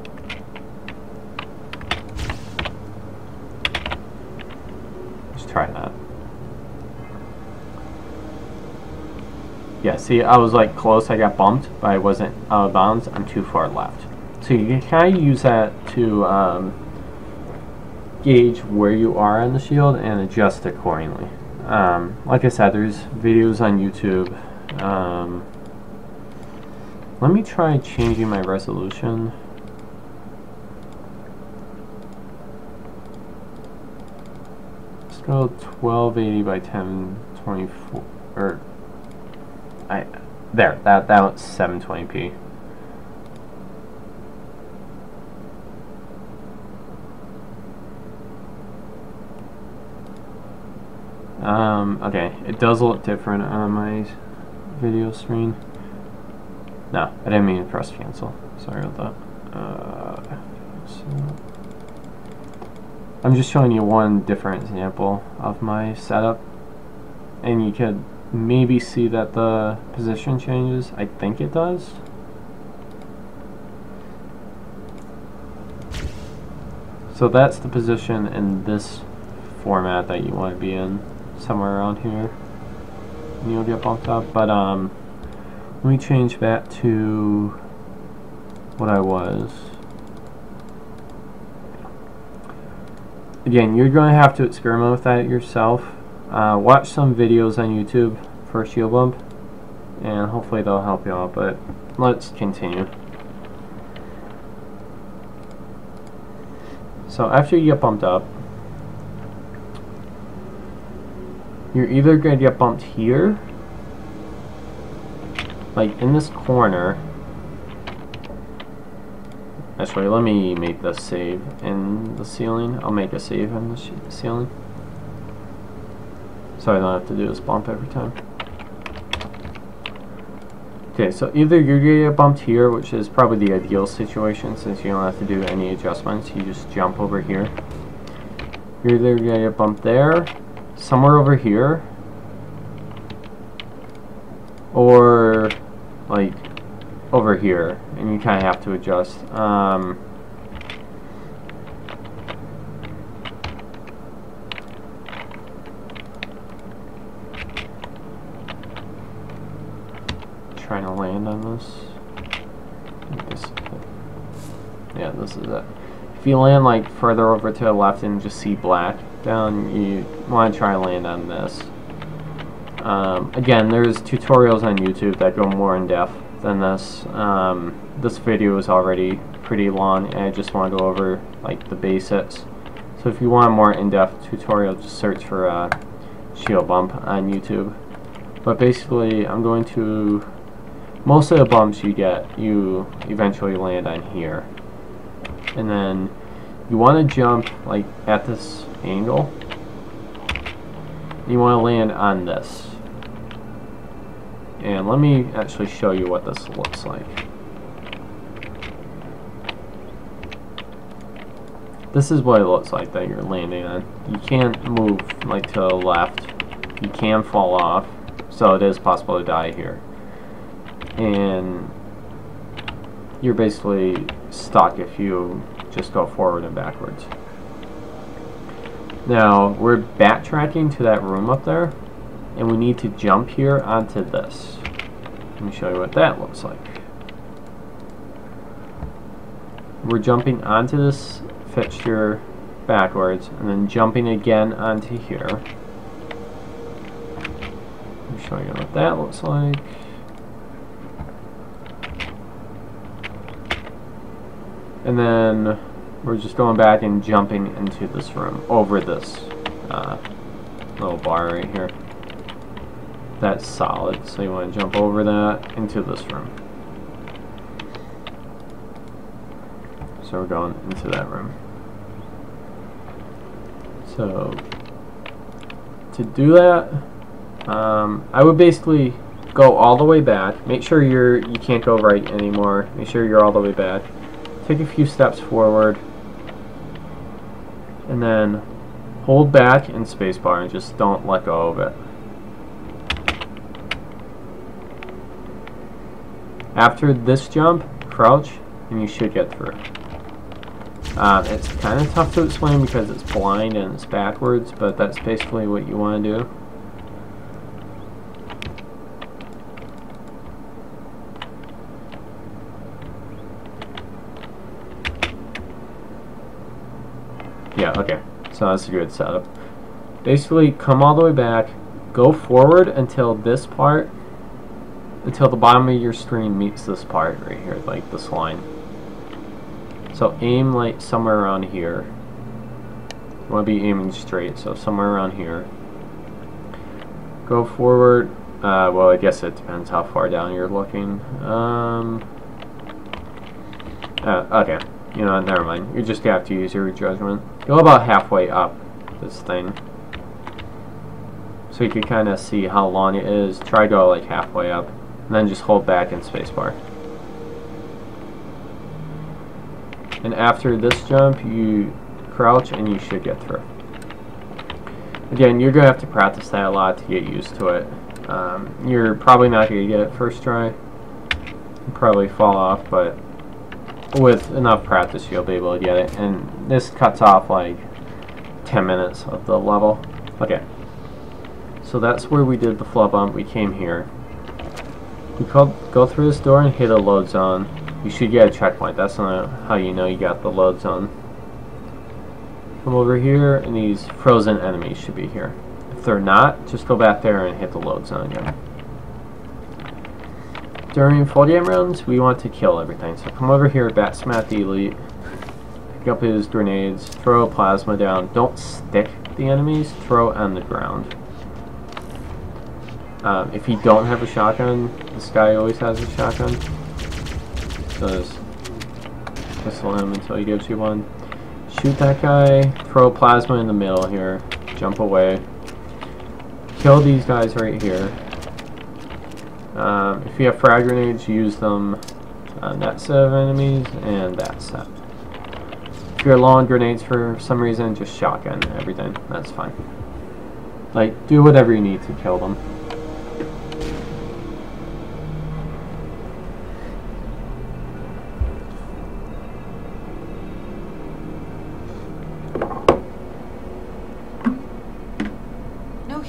Let's try that. Yeah, see, I was like close, I got bumped, but I wasn't out of bounds. I'm too far left. So you can kind of use that to gauge where you are on the shield and adjust accordingly. Like I said, there's videos on YouTube. Let me try changing my resolution. Let's go 1280 by 1024, or there, that was 720p. Okay, it does look different on my video screen. No, I didn't mean to press cancel. Sorry about that. So I'm just showing you one different example of my setup, and you could maybe see that the position changes. I think it does. So that's the position in this format that you want to be in, somewhere around here, and you'll get bumped up. But let me change that to what I was. Again, you're going to have to experiment with that yourself. Watch some videos on YouTube for a shield bump, and hopefully they'll help you out, but let's continue. So after you get bumped up, you're either going to get bumped here, like in this corner. Actually, let me make the save in the ceiling. I'll make a save in the ceiling, so I don't have to do this bump every time. Okay, so either you're going to get bumped here, which is probably the ideal situation since you don't have to do any adjustments. You just jump over here. You're either going to get bumped there, somewhere over here, or like over here, and you kind of have to adjust. trying to land on this. I think this is it. Yeah, this is it. If you land like further over to the left and just see black down, you want to try to land on this. Again, there's tutorials on YouTube that go more in depth than this. This video is already pretty long, and I just want to go over like the basics. So if you want a more in-depth tutorial, just search for shield bump on YouTube. But basically, I'm going to, most of the bumps you get, you eventually land on here. And then you want to jump like at this angle. You want to land on this. And let me actually show you what this looks like. This is what it looks like that you're landing on. You can't move like to the left. You can fall off, so it is possible to die here. And you're basically stuck if you just go forward and backwards. Now, we're backtracking to that room up there, and we need to jump here onto this. Let me show you what that looks like. We're jumping onto this fixture backwards, and then jumping again onto here. Let me show you what that looks like. And then we're just going back and jumping into this room, over this little bar right here. That's solid, so you want to jump over that into this room. So we're going into that room. So to do that, I would basically go all the way back. Make sure you can't go right anymore. Make sure you're all the way back. Take a few steps forward, and then hold back in spacebar and just don't let go of it. After this jump, crouch, and you should get through. It's kind of tough to explain because it's blind and it's backwards, but that's basically what you want to do. Yeah, okay. So that's a good setup. Basically, come all the way back, go forward until this part, until the bottom of your screen meets this part right here, like this line. So aim like somewhere around here. You want to be aiming straight, so somewhere around here. Go forward. Well, I guess it depends how far down you're looking. Okay. You know what, never mind. You just have to use your judgment. Go about halfway up this thing. So you can kind of see how long it is. Try to go like halfway up. And then just hold back in spacebar. And after this jump, you crouch and you should get through. Again, you're going to have to practice that a lot to get used to it. You're probably not going to get it first try. You'll probably fall off, but with enough practice you'll be able to get it. And this cuts off like 10 minutes of the level. Okay. So that's where we did the flood bump. We came here. We go through this door and hit a load zone. You should get a checkpoint. That's not how you know you got the load zone. Come over here, and these frozen enemies should be here. If they're not, just go back there and hit the load zone again. During full game rounds, we want to kill everything. So come over here, bat smack the elite, pick up his grenades, throw a plasma down. Don't stick the enemies, throw on the ground. If you don't have a shotgun, this guy always has a shotgun. So just pistol him until he gives you one. Shoot that guy, throw a plasma in the middle here, jump away. Kill these guys right here. If you have frag grenades, use them on that set of enemies and that set. If you're low on grenades for some reason, just shotgun everything. That's fine. Like, do whatever you need to kill them.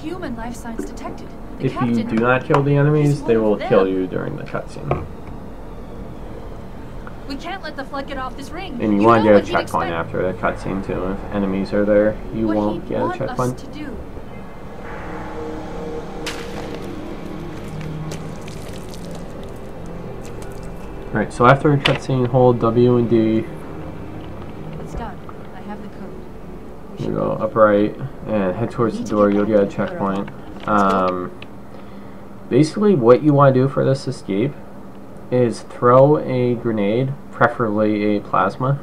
human life signs detected. The If you do not kill the enemies, they will kill you during the cutscene. We can't let the flood get off this ring. And you want to get a checkpoint after the cutscene too. If enemies are there, you won't get a checkpoint. To do. Right, so after a cutscene, hold W and D. It's done. I have the code. You go upright and head towards the door. You'll get a checkpoint. Basically, what you want to do for this escape is throw a grenade, preferably a plasma,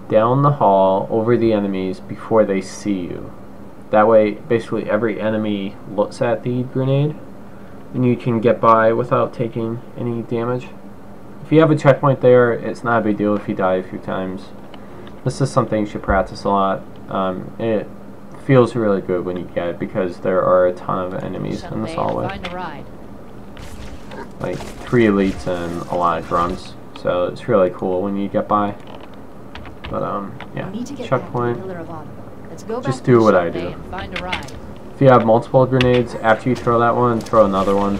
down the hall over the enemies before they see you. That way, basically every enemy looks at the grenade, and you can get by without taking any damage. If you have a checkpoint there, it's not a big deal if you die a few times. This is something you should practice a lot. It feels really good when you get it because there are a ton of enemies in this hallway. Like 3 elites and a lot of grunts, so it's really cool when you get by. But yeah, checkpoint. Just do what I do. If you have multiple grenades, after you throw that one, throw another one.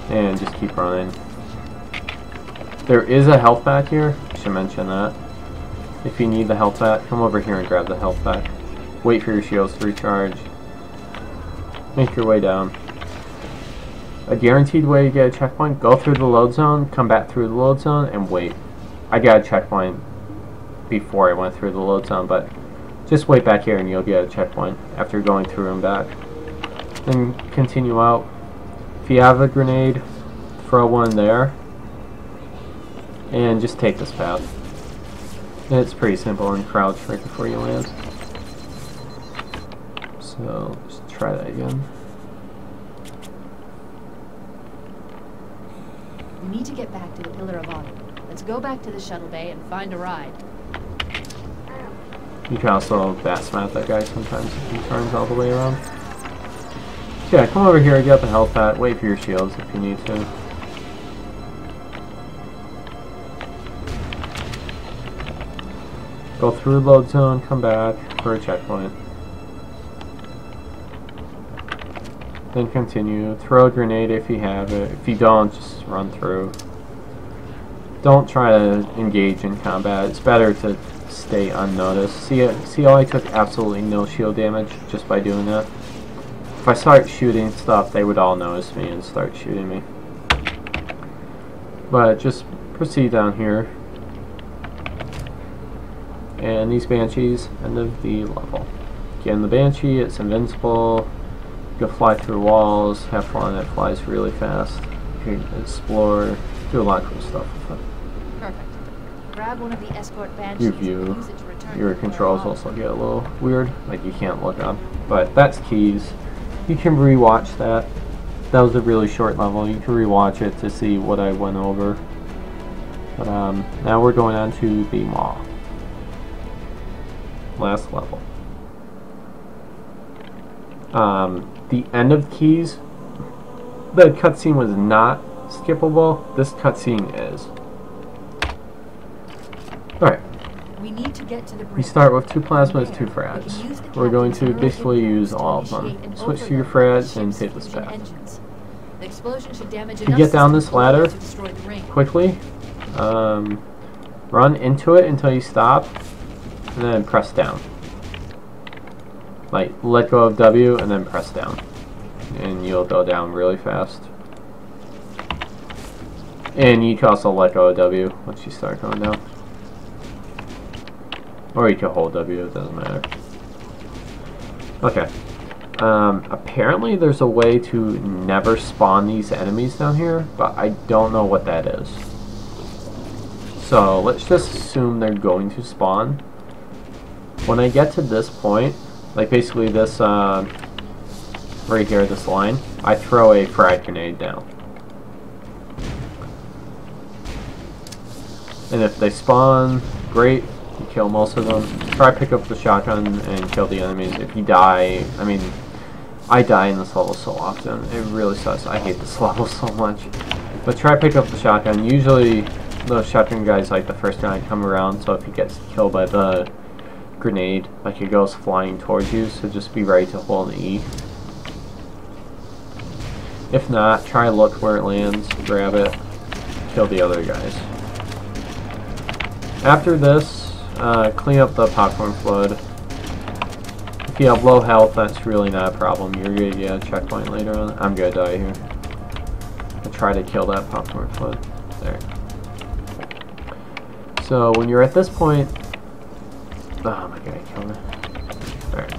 And just keep running. There is a health pack here, I should mention that. If you need the health pack, come over here and grab the health pack. Wait for your shields to recharge. Make your way down. A guaranteed way to get a checkpoint, go through the load zone, come back through the load zone, and wait. I got a checkpoint before I went through the load zone, but just wait back here and you'll get a checkpoint after going through and back. Then continue out. If you have a grenade, throw one there, and just take this path. And it's pretty simple, and crouch right before you land. So, just try that again. We need to get back to the Pillar of Honor. Let's go back to the shuttle bay and find a ride. You can also bat smack that guy sometimes if he turns all the way around. Yeah, come over here, get the health pack, wait for your shields if you need to. Go through the load zone, come back for a checkpoint. Then continue. Throw a grenade if you have it. If you don't, just run through. Don't try to engage in combat. It's better to stay unnoticed. See how I took absolutely no shield damage just by doing that? If I start shooting stuff, they would all notice me and start shooting me. But just proceed down here. And these Banshees, end of the level. Again, the Banshee, it's invincible. You can fly through walls, have fun, it flies really fast. You can explore, do a lot of cool stuff with it. Perfect. Grab one of the escort Banshees. Your controls also get a little weird, like you can't look up. But that's keys. You can rewatch that. That was a really short level. You can rewatch it to see what I went over. But now we're going on to the mall. Last level. The end of keys, the cutscene was not skippable. This cutscene is. Alright. We need to get to the We start with 2 plasmas, 2 frags. We're going to basically use all of them. Switch to your frags and take this path. To get down this ladder quickly, run into it until you stop, and then press down. Like, let go of W and then press down. And you'll go down really fast. And you can also let go of W once you start going down. Or you can hold W, it doesn't matter. Okay. Apparently there's a way to never spawn these enemies down here, but I don't know what that is. So let's just assume they're going to spawn. When I get to this point, like basically this, right here, this line, I throw a frag grenade down. And if they spawn, great, you kill most of them. Try to pick up the shotgun and kill the enemies. If you die, I mean, I die in this level so often. It really sucks. I hate this level so much. But try to pick up the shotgun. Usually, the shotgun guy's like the first guy to come around, so if he gets killed by the grenade, like it goes flying towards you, so just be ready to hold E. If not, try to look where it lands, grab it, kill the other guys. After this, clean up the popcorn flood. If you have low health, that's really not a problem. You're gonna get a checkpoint later on. I'm gonna die here. I'll try to kill that popcorn flood. There. So when you're at this point, oh my god, I killed it. Alright.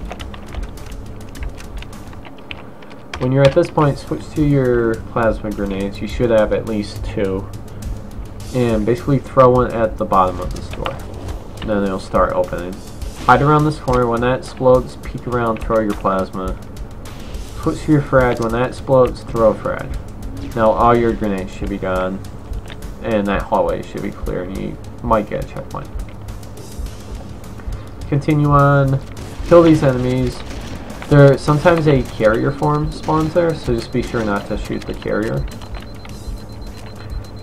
When you're at this point, switch to your plasma grenades. You should have at least 2. And basically throw one at the bottom of this door. And then it'll start opening. Hide around this corner. When that explodes, peek around, throw your plasma. Switch to your frag. When that explodes, throw a frag. Now all your grenades should be gone. And that hallway should be clear, and you might get a checkpoint. Continue on. Kill these enemies. Sometimes a carrier form spawns there, so just be sure not to shoot the carrier.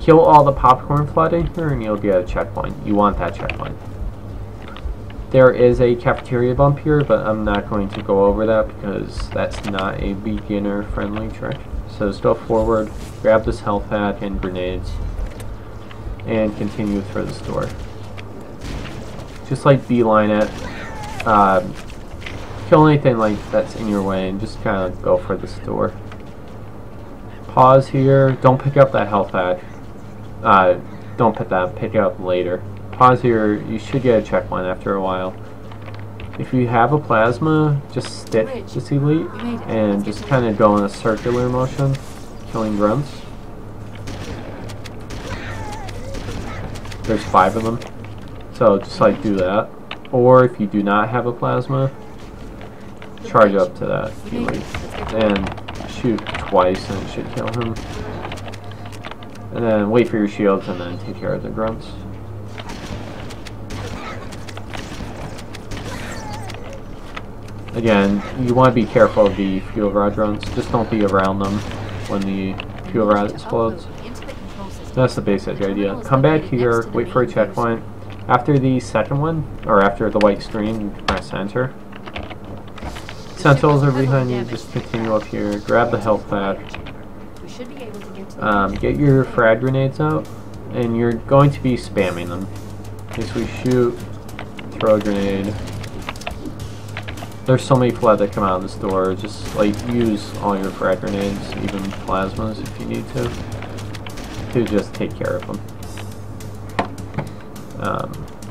Kill all the popcorn flooding here, and you'll get a checkpoint. You want that checkpoint. There is a cafeteria bump here, but I'm not going to go over that because that's not a beginner-friendly trick. So just go forward, grab this health pack and grenades, and continue through this door. Just like beeline it. Kill anything like that's in your way and just kind of go for this door. Pause here. Don't pick up that health pack. Don't put that. Pick it up later. Pause here. You should get a checkpoint after a while. If you have a plasma, just stick this elite and just kind of go in a circular motion, killing grunts. There's 5 of them, so just like do that. Or if you do not have a plasma, charge up to that elite and shoot twice and it should kill him. And then wait for your shields and then take care of the grunts. Again, you want to be careful of the fuel rod grunts. Just don't be around them when the fuel rod explodes. That's the basic idea. Come back here, wait for a checkpoint. After the second one, or after the white screen, press enter. Sentinels are behind you, just continue up here, grab the health pack. Get your frag grenades out, and you're going to be spamming them. Basically shoot, throw a grenade. There's so many flood that come out of this door, just like use all your frag grenades, even plasmas if you need to just take care of them.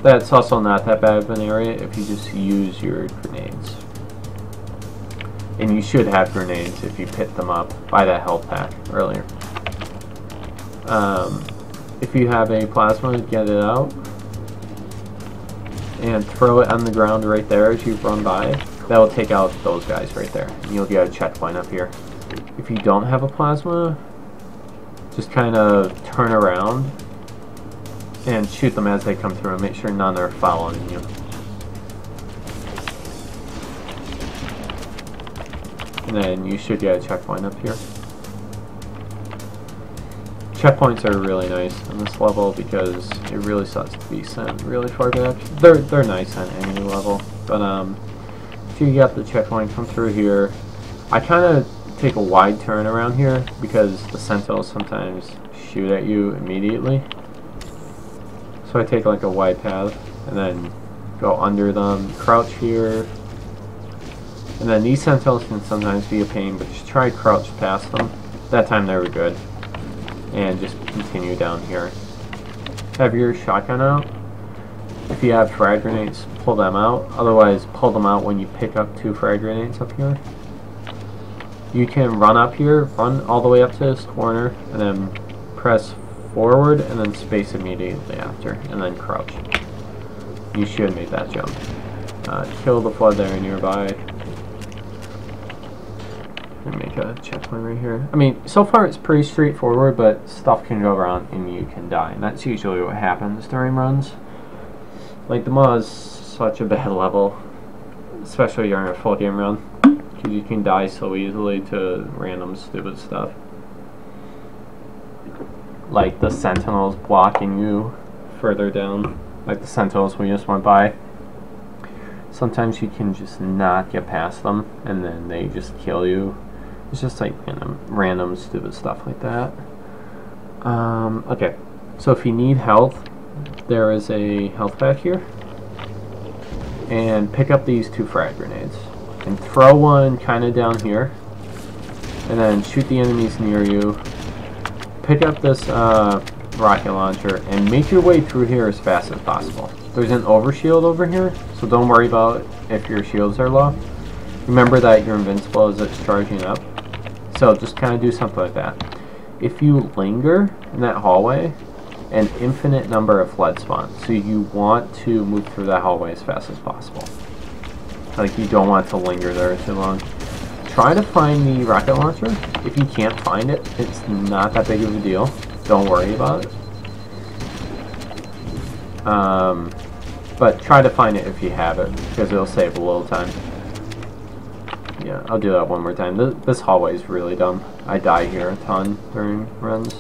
That's also not that bad of an area if you just use your grenades. And you should have grenades if you picked them up by that health pack earlier. If you have a plasma, get it out and throw it on the ground right there as you run by. That will take out those guys right there, and you'll get a checkpoint up here. If you don't have a plasma, just kind of turn around and shoot them as they come through and make sure none are following you. And then you should get a checkpoint up here. Checkpoints are really nice on this level because it really sucks to be sent really far back. They're nice on any level, but after you get the checkpoint, come through here. I kind of take a wide turn around here because the sentinels sometimes shoot at you immediately. So I take like a wide path and then go under them, crouch here. And then these sentinels can sometimes be a pain, but just try crouch past them. That time they were good. And just continue down here. Have your shotgun out. If you have frag grenades, pull them out. Otherwise, pull them out when you pick up 2 frag grenades up here. You can run up here, run all the way up to this corner, and then press forward and then space immediately after, and then crouch. You should make that jump. Kill the flood there nearby. And make a checkpoint right here. I mean, so far it's pretty straightforward, but stuff can go wrong and you can die. And that's usually what happens during runs. Like, the Maw is such a bad level, especially during a full game run, because you can die so easily to random stupid stuff. Like the sentinels blocking you further down, like the sentinels we just went by. Sometimes you can just not get past them, and then they just kill you. It's just like random stupid stuff like that. Okay, so if you need health, there is a health pack here. And pick up these 2 frag grenades. And throw one kind of down here. And then shoot the enemies near you. Pick up this rocket launcher and make your way through here as fast as possible. There's an overshield over here, so don't worry about if your shields are low. Remember that you're invincible as it's charging up. So just kind of do something like that. If you linger in that hallway, an infinite number of fled spawn. So you want to move through that hallway as fast as possible. Like, you don't want to linger there too long. Try to find the rocket launcher. If you can't find it, it's not that big of a deal. Don't worry about it. But try to find it if you have it, because it'll save a little time. Yeah, I'll do that one more time. This hallway is really dumb. I die here a ton during runs.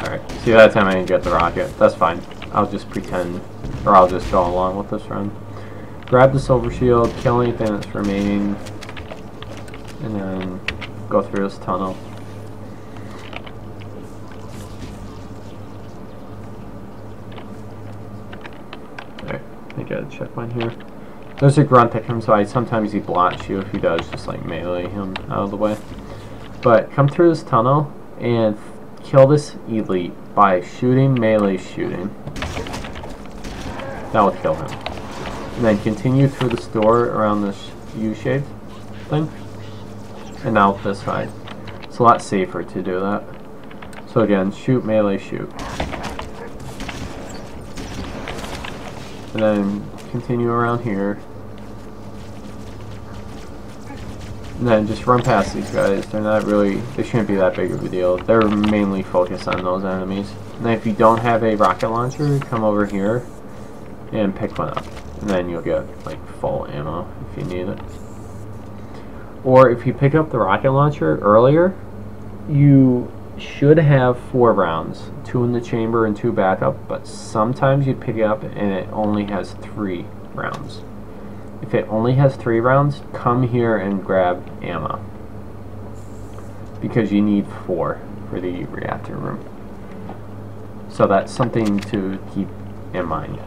Alright, see, that time I didn't get the rocket. That's fine. I'll just pretend, or I'll just go along with this run. Grab the silver shield, kill anything that's remaining, and then go through this tunnel. Alright, I got a checkpoint here. There's a grunt that comes by. Sometimes he blocks you. If he does, just like melee him out of the way. But come through this tunnel and kill this elite by shooting melee shooting. That will kill him. And then continue through this door around this U-shaped thing. And out this side. It's a lot safer to do that. So again, shoot, melee, shoot. And then continue around here. And then just run past these guys. They're not really, they shouldn't be that big of a deal. They're mainly focused on those enemies. And then if you don't have a rocket launcher, come over here and pick one up. And then you'll get like full ammo if you need it. Or if you pick up the rocket launcher earlier, you should have 4 rounds. 2 in the chamber and 2 backup, but sometimes you pick it up and it only has 3 rounds. If it only has 3 rounds, come here and grab ammo. Because you need 4 for the reactor room. So that's something to keep in mind.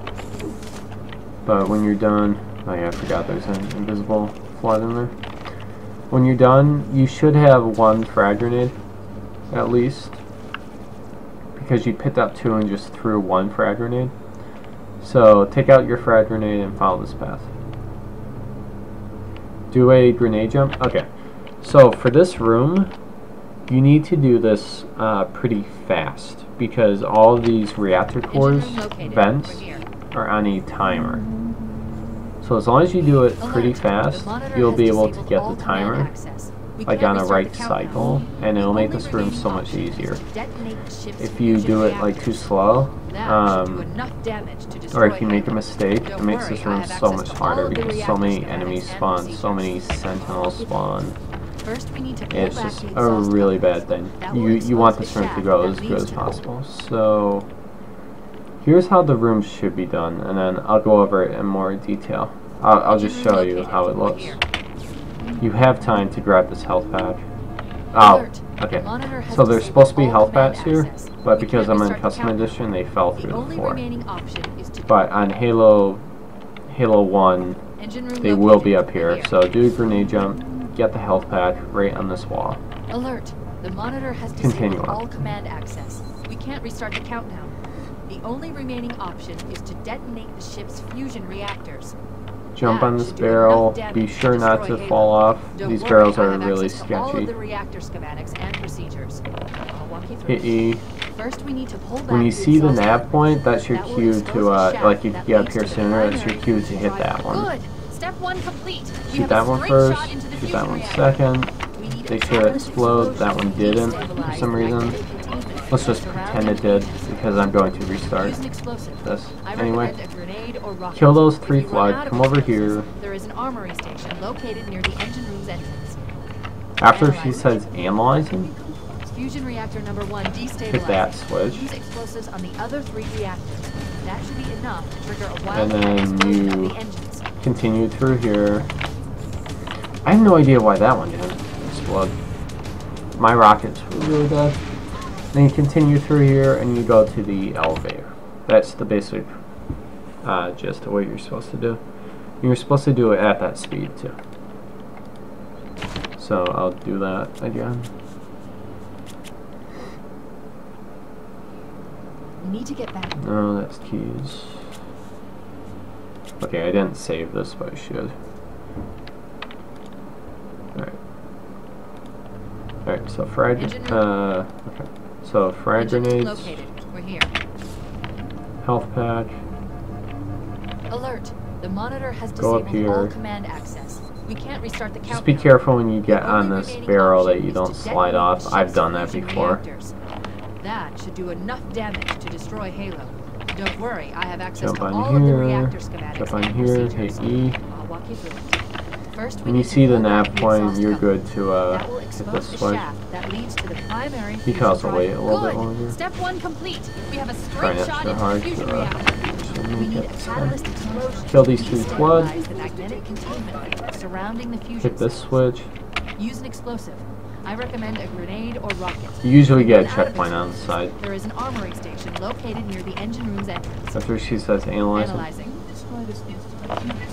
But when you're done, oh yeah, I forgot there's an invisible flood in there. When you're done, you should have 1 frag grenade, at least. Because you picked up 2 and just threw 1 frag grenade. So take out your frag grenade and follow this path. Do a grenade jump. Okay, so for this room, you need to do this pretty fast because all of these reactor cores vents are on a timer. So as long as you do it pretty fast, you'll be able to get the timer like on a right cycle, and it'll make this room so much easier. If you do it like too slow, or if you make a mistake, it makes this room so much harder because so many enemies spawn, so many sentinels spawn. It's just a really bad thing. You want this room to go as good as possible. So here's how the room should be done, and then I'll go over it in more detail. I'll just show you how it looks. You have time to grab this health pack. Oh, okay. So there's supposed to be health packs here, but because I'm in custom edition, they fell through the floor. But on Halo 1, they will be up here. So do a grenade jump, get the health pack right on this wall. Alert! The monitor has disabled all command access. We can't restart the countdown. The only remaining option is to detonate the ship's fusion reactors. Jump on this barrel. Be sure not to fall off. These barrels are really sketchy. Hit E. When you see the nav point, that's your cue to, like, you can get up here sooner, that's your cue to hit that one. Shoot that one first, shoot that one second. They should explode. That one didn't for some reason. Let's just pretend it did, because I'm going to restart this. Anyway, kill those 3 flood, come over here. There is an armory station located near the engine room's entrance. After she says analyzing, Fusion reactor number 1 destabilized. Hit that switch. Use explosives on the other 3 reactors. That should be enough to trigger a And wild then explosion of you the engines. continue through here. I have no idea why that one didn't explode. My rockets were really bad. Then you continue through here and you go to the elevator. That's the basic gist of what you're supposed to do. You're supposed to do it at that speed too. So I'll do that again. We need to get back. No, that's keys. Okay, I didn't save this, but I should. Alright. Alright, so frag okay. So frag grenades. Located. We're here. Health pack. Alert. The monitor has Go up disabled all here. command access. We can't restart the countdown. Just be careful when you get The on only this remaining barrel that option you is don't to slide detonate off. the I've ship's done that fusion before. reactors. That should do enough damage to destroy Halo. Don't worry, I have access Jump to on all of the here. reactor schematics Jump on and here. procedures. Hit E. I'll walk you through it. First, we When you need to see the pull back nav point, exhaust you're cover. good to That will hit expose this the switch. shaft that leads to the primary You fusion can also drive. wait a little bit Good. longer. Step 1 complete. We have a Try straight not shot so into hard the fusion to reactor. We need a get catalyst explosion Kill to these 3 quad. destabilize the magnetic containment field surrounding the fusion Hit this cells. switch. Use an explosive. I recommend a grenade or rocket. You usually get a Run out of checkpoint on the explosives. side. There is an armory station located near the engine room's entrance. After she says analyze. Analyzing.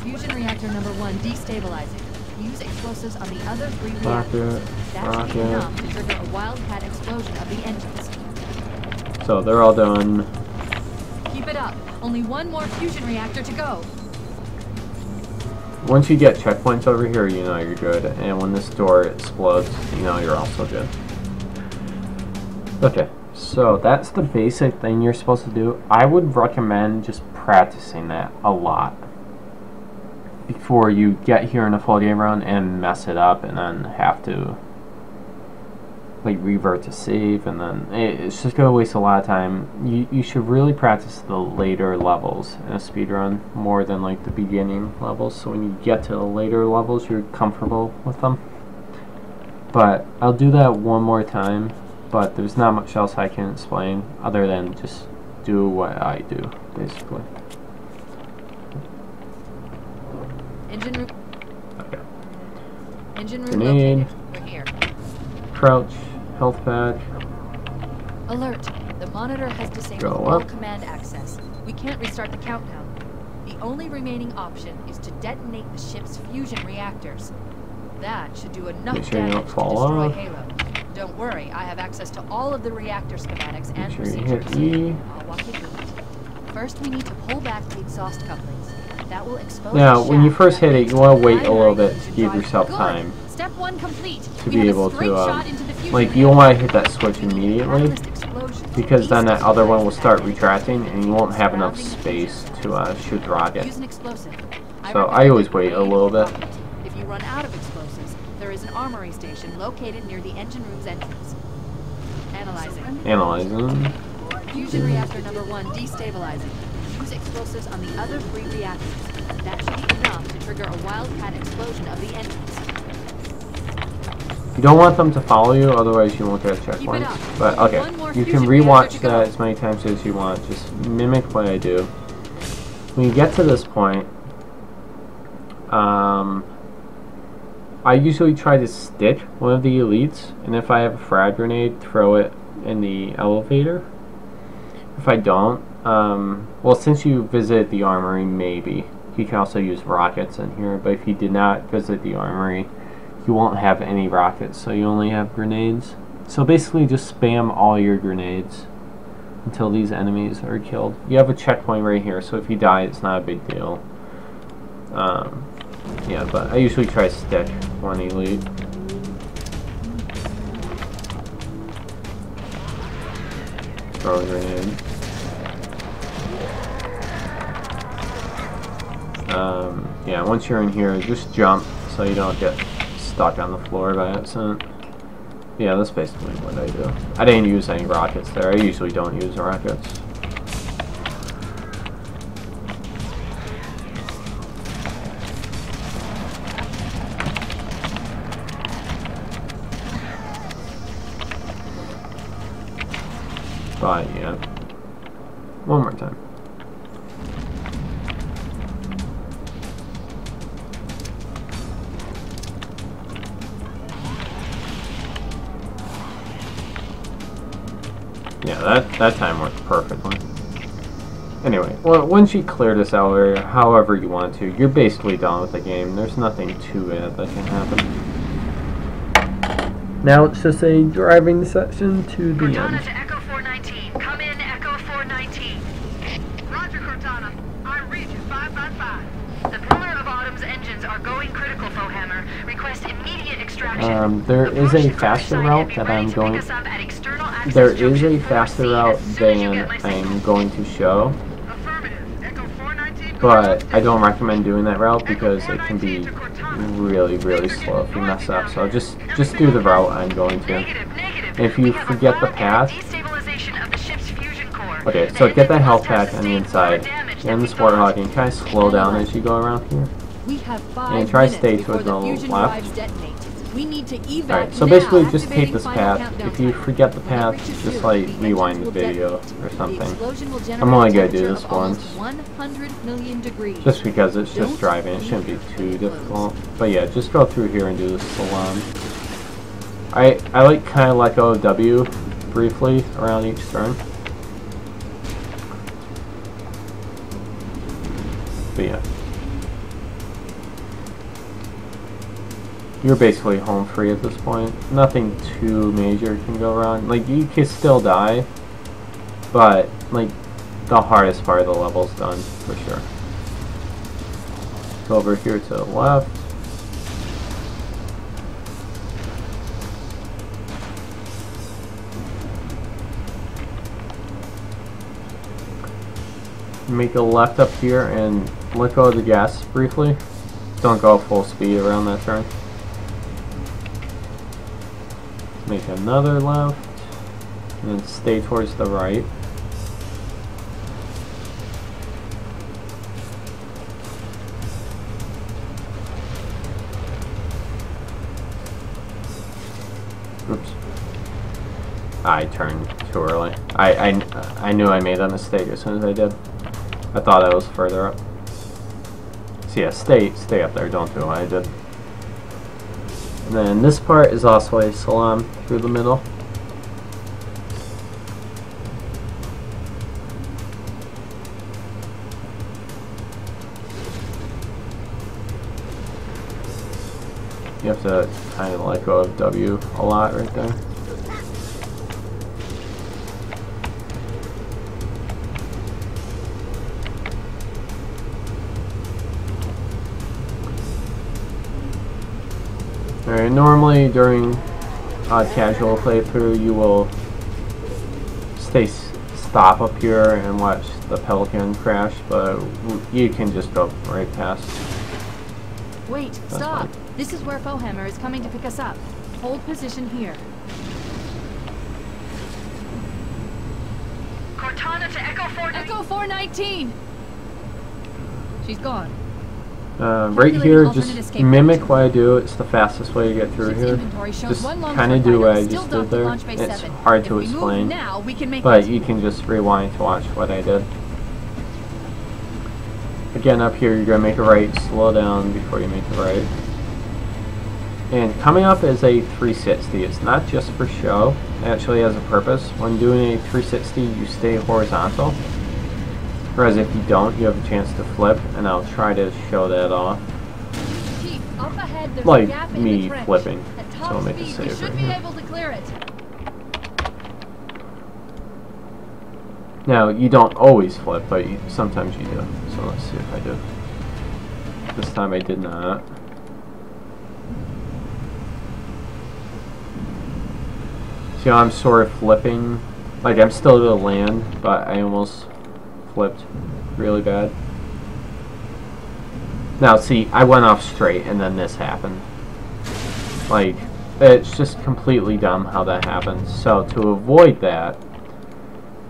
Fusion reactor number 1 destabilizing. Use explosives on the other 3 reactors. Rocket. That should be Rocket. enough to trigger a wildcat explosion of the engines. So they're all done. Keep it up. Only 1 more fusion reactor to go. Once you get checkpoints over here, you know you're good. And when this door explodes, you know you're also good. Okay, so that's the basic thing you're supposed to do. I would recommend just practicing that a lot before you get here in a full game run and mess it up and then have to like revert to save, and then it's just gonna waste a lot of time. You should really practice the later levels in a speed run more than like the beginning levels, so when you get to the later levels you're comfortable with them. But I'll do that one more time, but there's not much else I can explain other than just do what I do basically. Engine room. Okay. Engine room Grenade. located. We're here. Crouch. Health pack. Alert. The monitor has disabled Go all up. command access. We can't restart the countdown. The only remaining option is to detonate the ship's fusion reactors. That should do enough Make sure you damage don't to fall destroy off. Halo. Don't worry, I have access to all of the reactor schematics and Make sure you procedures. hit E. I'll walk you through it. First, we need to pull back the exhaust couplings. That will expose Now, the when you shaft first that hit it, leads you to want the to wait a little primary bit to fusion give drive. yourself Good. time Step 1 complete. to We be have a able straight to, shot into the fusion like, you don't reactor. want to hit that switch immediately, Catalyst explosion to because then that other one will start destabilize retracting and you won't have enough surrounding the space fusion to shoot the rocket. Use an explosive. So I recommend always a wait a grenade little or bit. rocket. If you run out of explosives, there is an armory station located near the engine room's entrance. Analyzing. Analyzing. Fusion reactor number 1 destabilizing. Use explosives on the other 3 reactors. That should be enough to trigger a wildcat explosion of the engines. You don't want them to follow you, otherwise you won't get Keep it checkpoints. up. But Only okay, one more you can fusion reactor rewatch to go. that as many times as you want. Just mimic what I do. When you get to this point, I usually try to stick one of the elites, and if I have a frag grenade, throw it in the elevator. If I don't, well, since you visit the armory, maybe. You can also use rockets in here, but if you did not visit the armory, you won't have any rockets, so you only have grenades. So basically just spam all your grenades until these enemies are killed. You have a checkpoint right here, so if you die, it's not a big deal. Yeah, but I usually try to stick one elite. Throw a grenade. Yeah, once you're in here, just jump so you don't get stuck on the floor by accident. Yeah, that's basically what I do. I didn't use any rockets there. I usually don't use rockets. One more time. Yeah, that time worked perfectly. Anyway, well, once you clear this area, however you want to, you're basically done with the game. There's nothing too bad that can happen. Now it's just a driving section to the Cortana end. to Echo 419. Come in, Echo 419. Roger, Cortana. I'm Region 555. The Pillar of Autumn's engines are going critical, Fohammer. Request immediate extraction. There is a faster route that I'm going. There is a faster route than I'm going to show. But I don't recommend doing that route because it can be really, really slow if you mess up. So just do the route I'm going to. And if you forget the path, okay, so get that health pack on the inside. Get in this Warthog and kind of slow down as you go around here. And try to stay towards the left. Alright, so basically just take this path. If you forget the path, just like rewind the video or something. I'm only going to do this once. Just because it's just driving, it shouldn't be too difficult. But yeah, just go through here and do this salon. I like kind of let go of W briefly around each turn. But yeah. You're basically home free at this point. Nothing too major can go wrong. Like, you can still die, but, like, the hardest part of the level's done, for sure. Go over here to the left. Make a left up here and let go of the gas briefly. Don't go full speed around that turn. Make another left, and then stay towards the right. Oops. I turned too early. I knew I made that mistake as soon as I did. I thought I was further up. So yeah, stay up there, don't do what I did. And then this part is also a salam through the middle. You have to kind of let go of W a lot right there. Alright, normally during casual playthrough you will stop up here and watch the Pelican crash, but you can just go right past. Wait, stop! Fine. This is where Fohammer is coming to pick us up. Hold position here. Cortana to Echo 419. Echo 419! She's gone. Right here, just mimic what I do. It's the fastest way to get through here. Just kind of do what I just did there. It's hard to explain, but you can just rewind to watch what I did. Again, up here, you're going to make a right, slow down before you make a right. And coming up is a 360. It's not just for show. It actually has a purpose. When doing a 360, you stay horizontal. Whereas if you don't, you have a chance to flip, and I'll try to show that off. Chief, up ahead, there's like a gap me in the flipping, so I'll make it we safer should be here. able to clear it. Now, you don't always flip, but sometimes you do. So let's see if I do. This time I did not. See how I'm sort of flipping? Like, I'm still to land, but I almost flipped really bad. Now, see, I went off straight, and then this happened. Like, it's just completely dumb how that happens. So, to avoid that,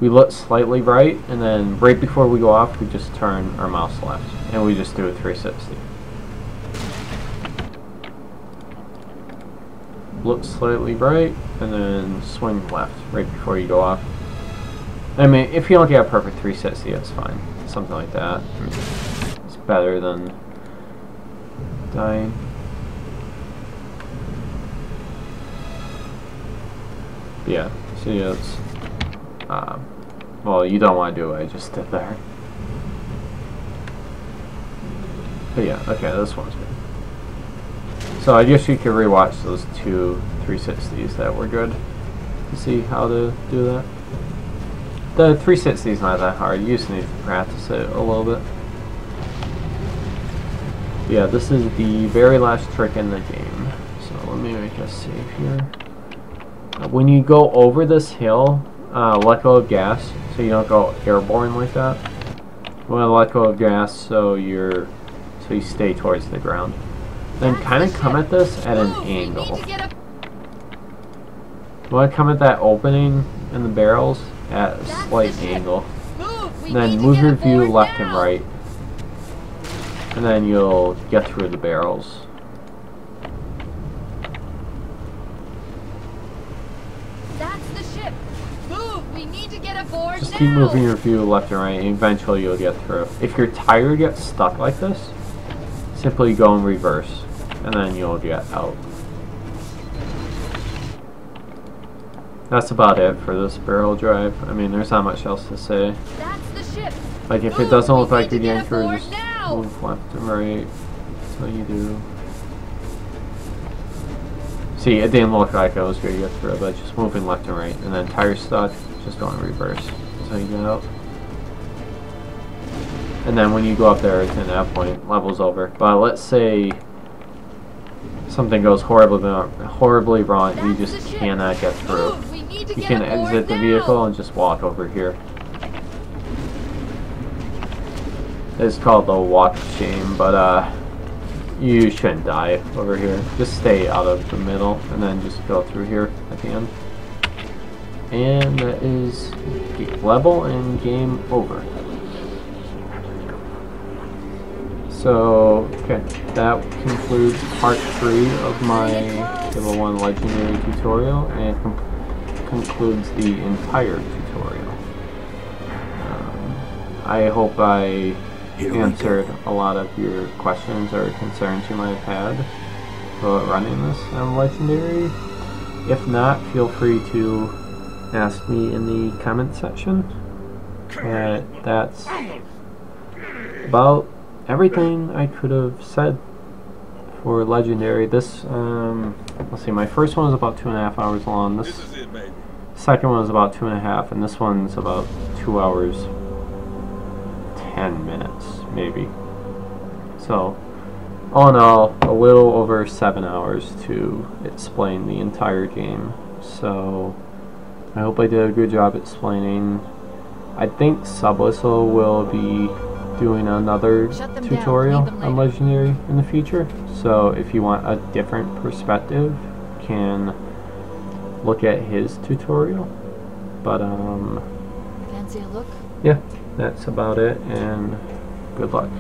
we look slightly right, and then right before we go off, we just turn our mouse left, and we just do a 360. Look slightly right, and then swing left right before you go off. I mean, if you don't get a perfect 360, it's fine. Something like that. I mean, it's better than dying. Yeah, see, it's well, you don't want to do what I just did there. But yeah, okay, this one's good. So I guess you could rewatch those two 360s that were good to see how to do that. The 360 is not that hard, you just need to practice it a little bit. Yeah, this is the very last trick in the game. So let me make a save here. When you go over this hill, let go of gas so you don't go airborne like that. You want to let go of gas so you stay towards the ground. Then kind of come at this at an angle. You want to come at that opening in the barrels at a slight angle. Then move your view left and right. And then you'll get through the barrels. That's the ship. Move! We need to get aboard Just now. keep moving your view left and right, and eventually you'll get through. If your tire gets stuck like this, simply go in reverse, and then you'll get out. That's about it for this barrel drive. I mean, there's not much else to say. That's the ship. Like, if it doesn't look like you're getting through, just move left and right. That's what you do. See, it didn't look like I was going to get through, but just moving left and right. And then tire stuck, just go in reverse. That's how you get out. And then when you go up there, at that point, level's over. But let's say something goes horribly wrong, you just cannot get through. You can exit the vehicle and just walk over here. It's called the walk of shame, but you shouldn't die over here. Just stay out of the middle and then just go through here at the end. And that is level and game over. So, okay, that concludes part 3 of my level 1 legendary tutorial, and concludes the entire tutorial. I hope I answered a lot of your questions or concerns you might have had about running this on legendary. If not, feel free to ask me in the comment section. That's about everything I could have said for legendary. This let's see, my first one was about 2.5 hours long. This second one was about 2.5, and this one's about 2 hours 10 minutes maybe. So all in all, a little over 7 hours to explain the entire game. So I hope I did a good job explaining. I think Subwhistle will be doing another tutorial on legendary in the future, so if you want a different perspective, you can look at his tutorial. But Fancy a look? yeah, that's about it, and good luck.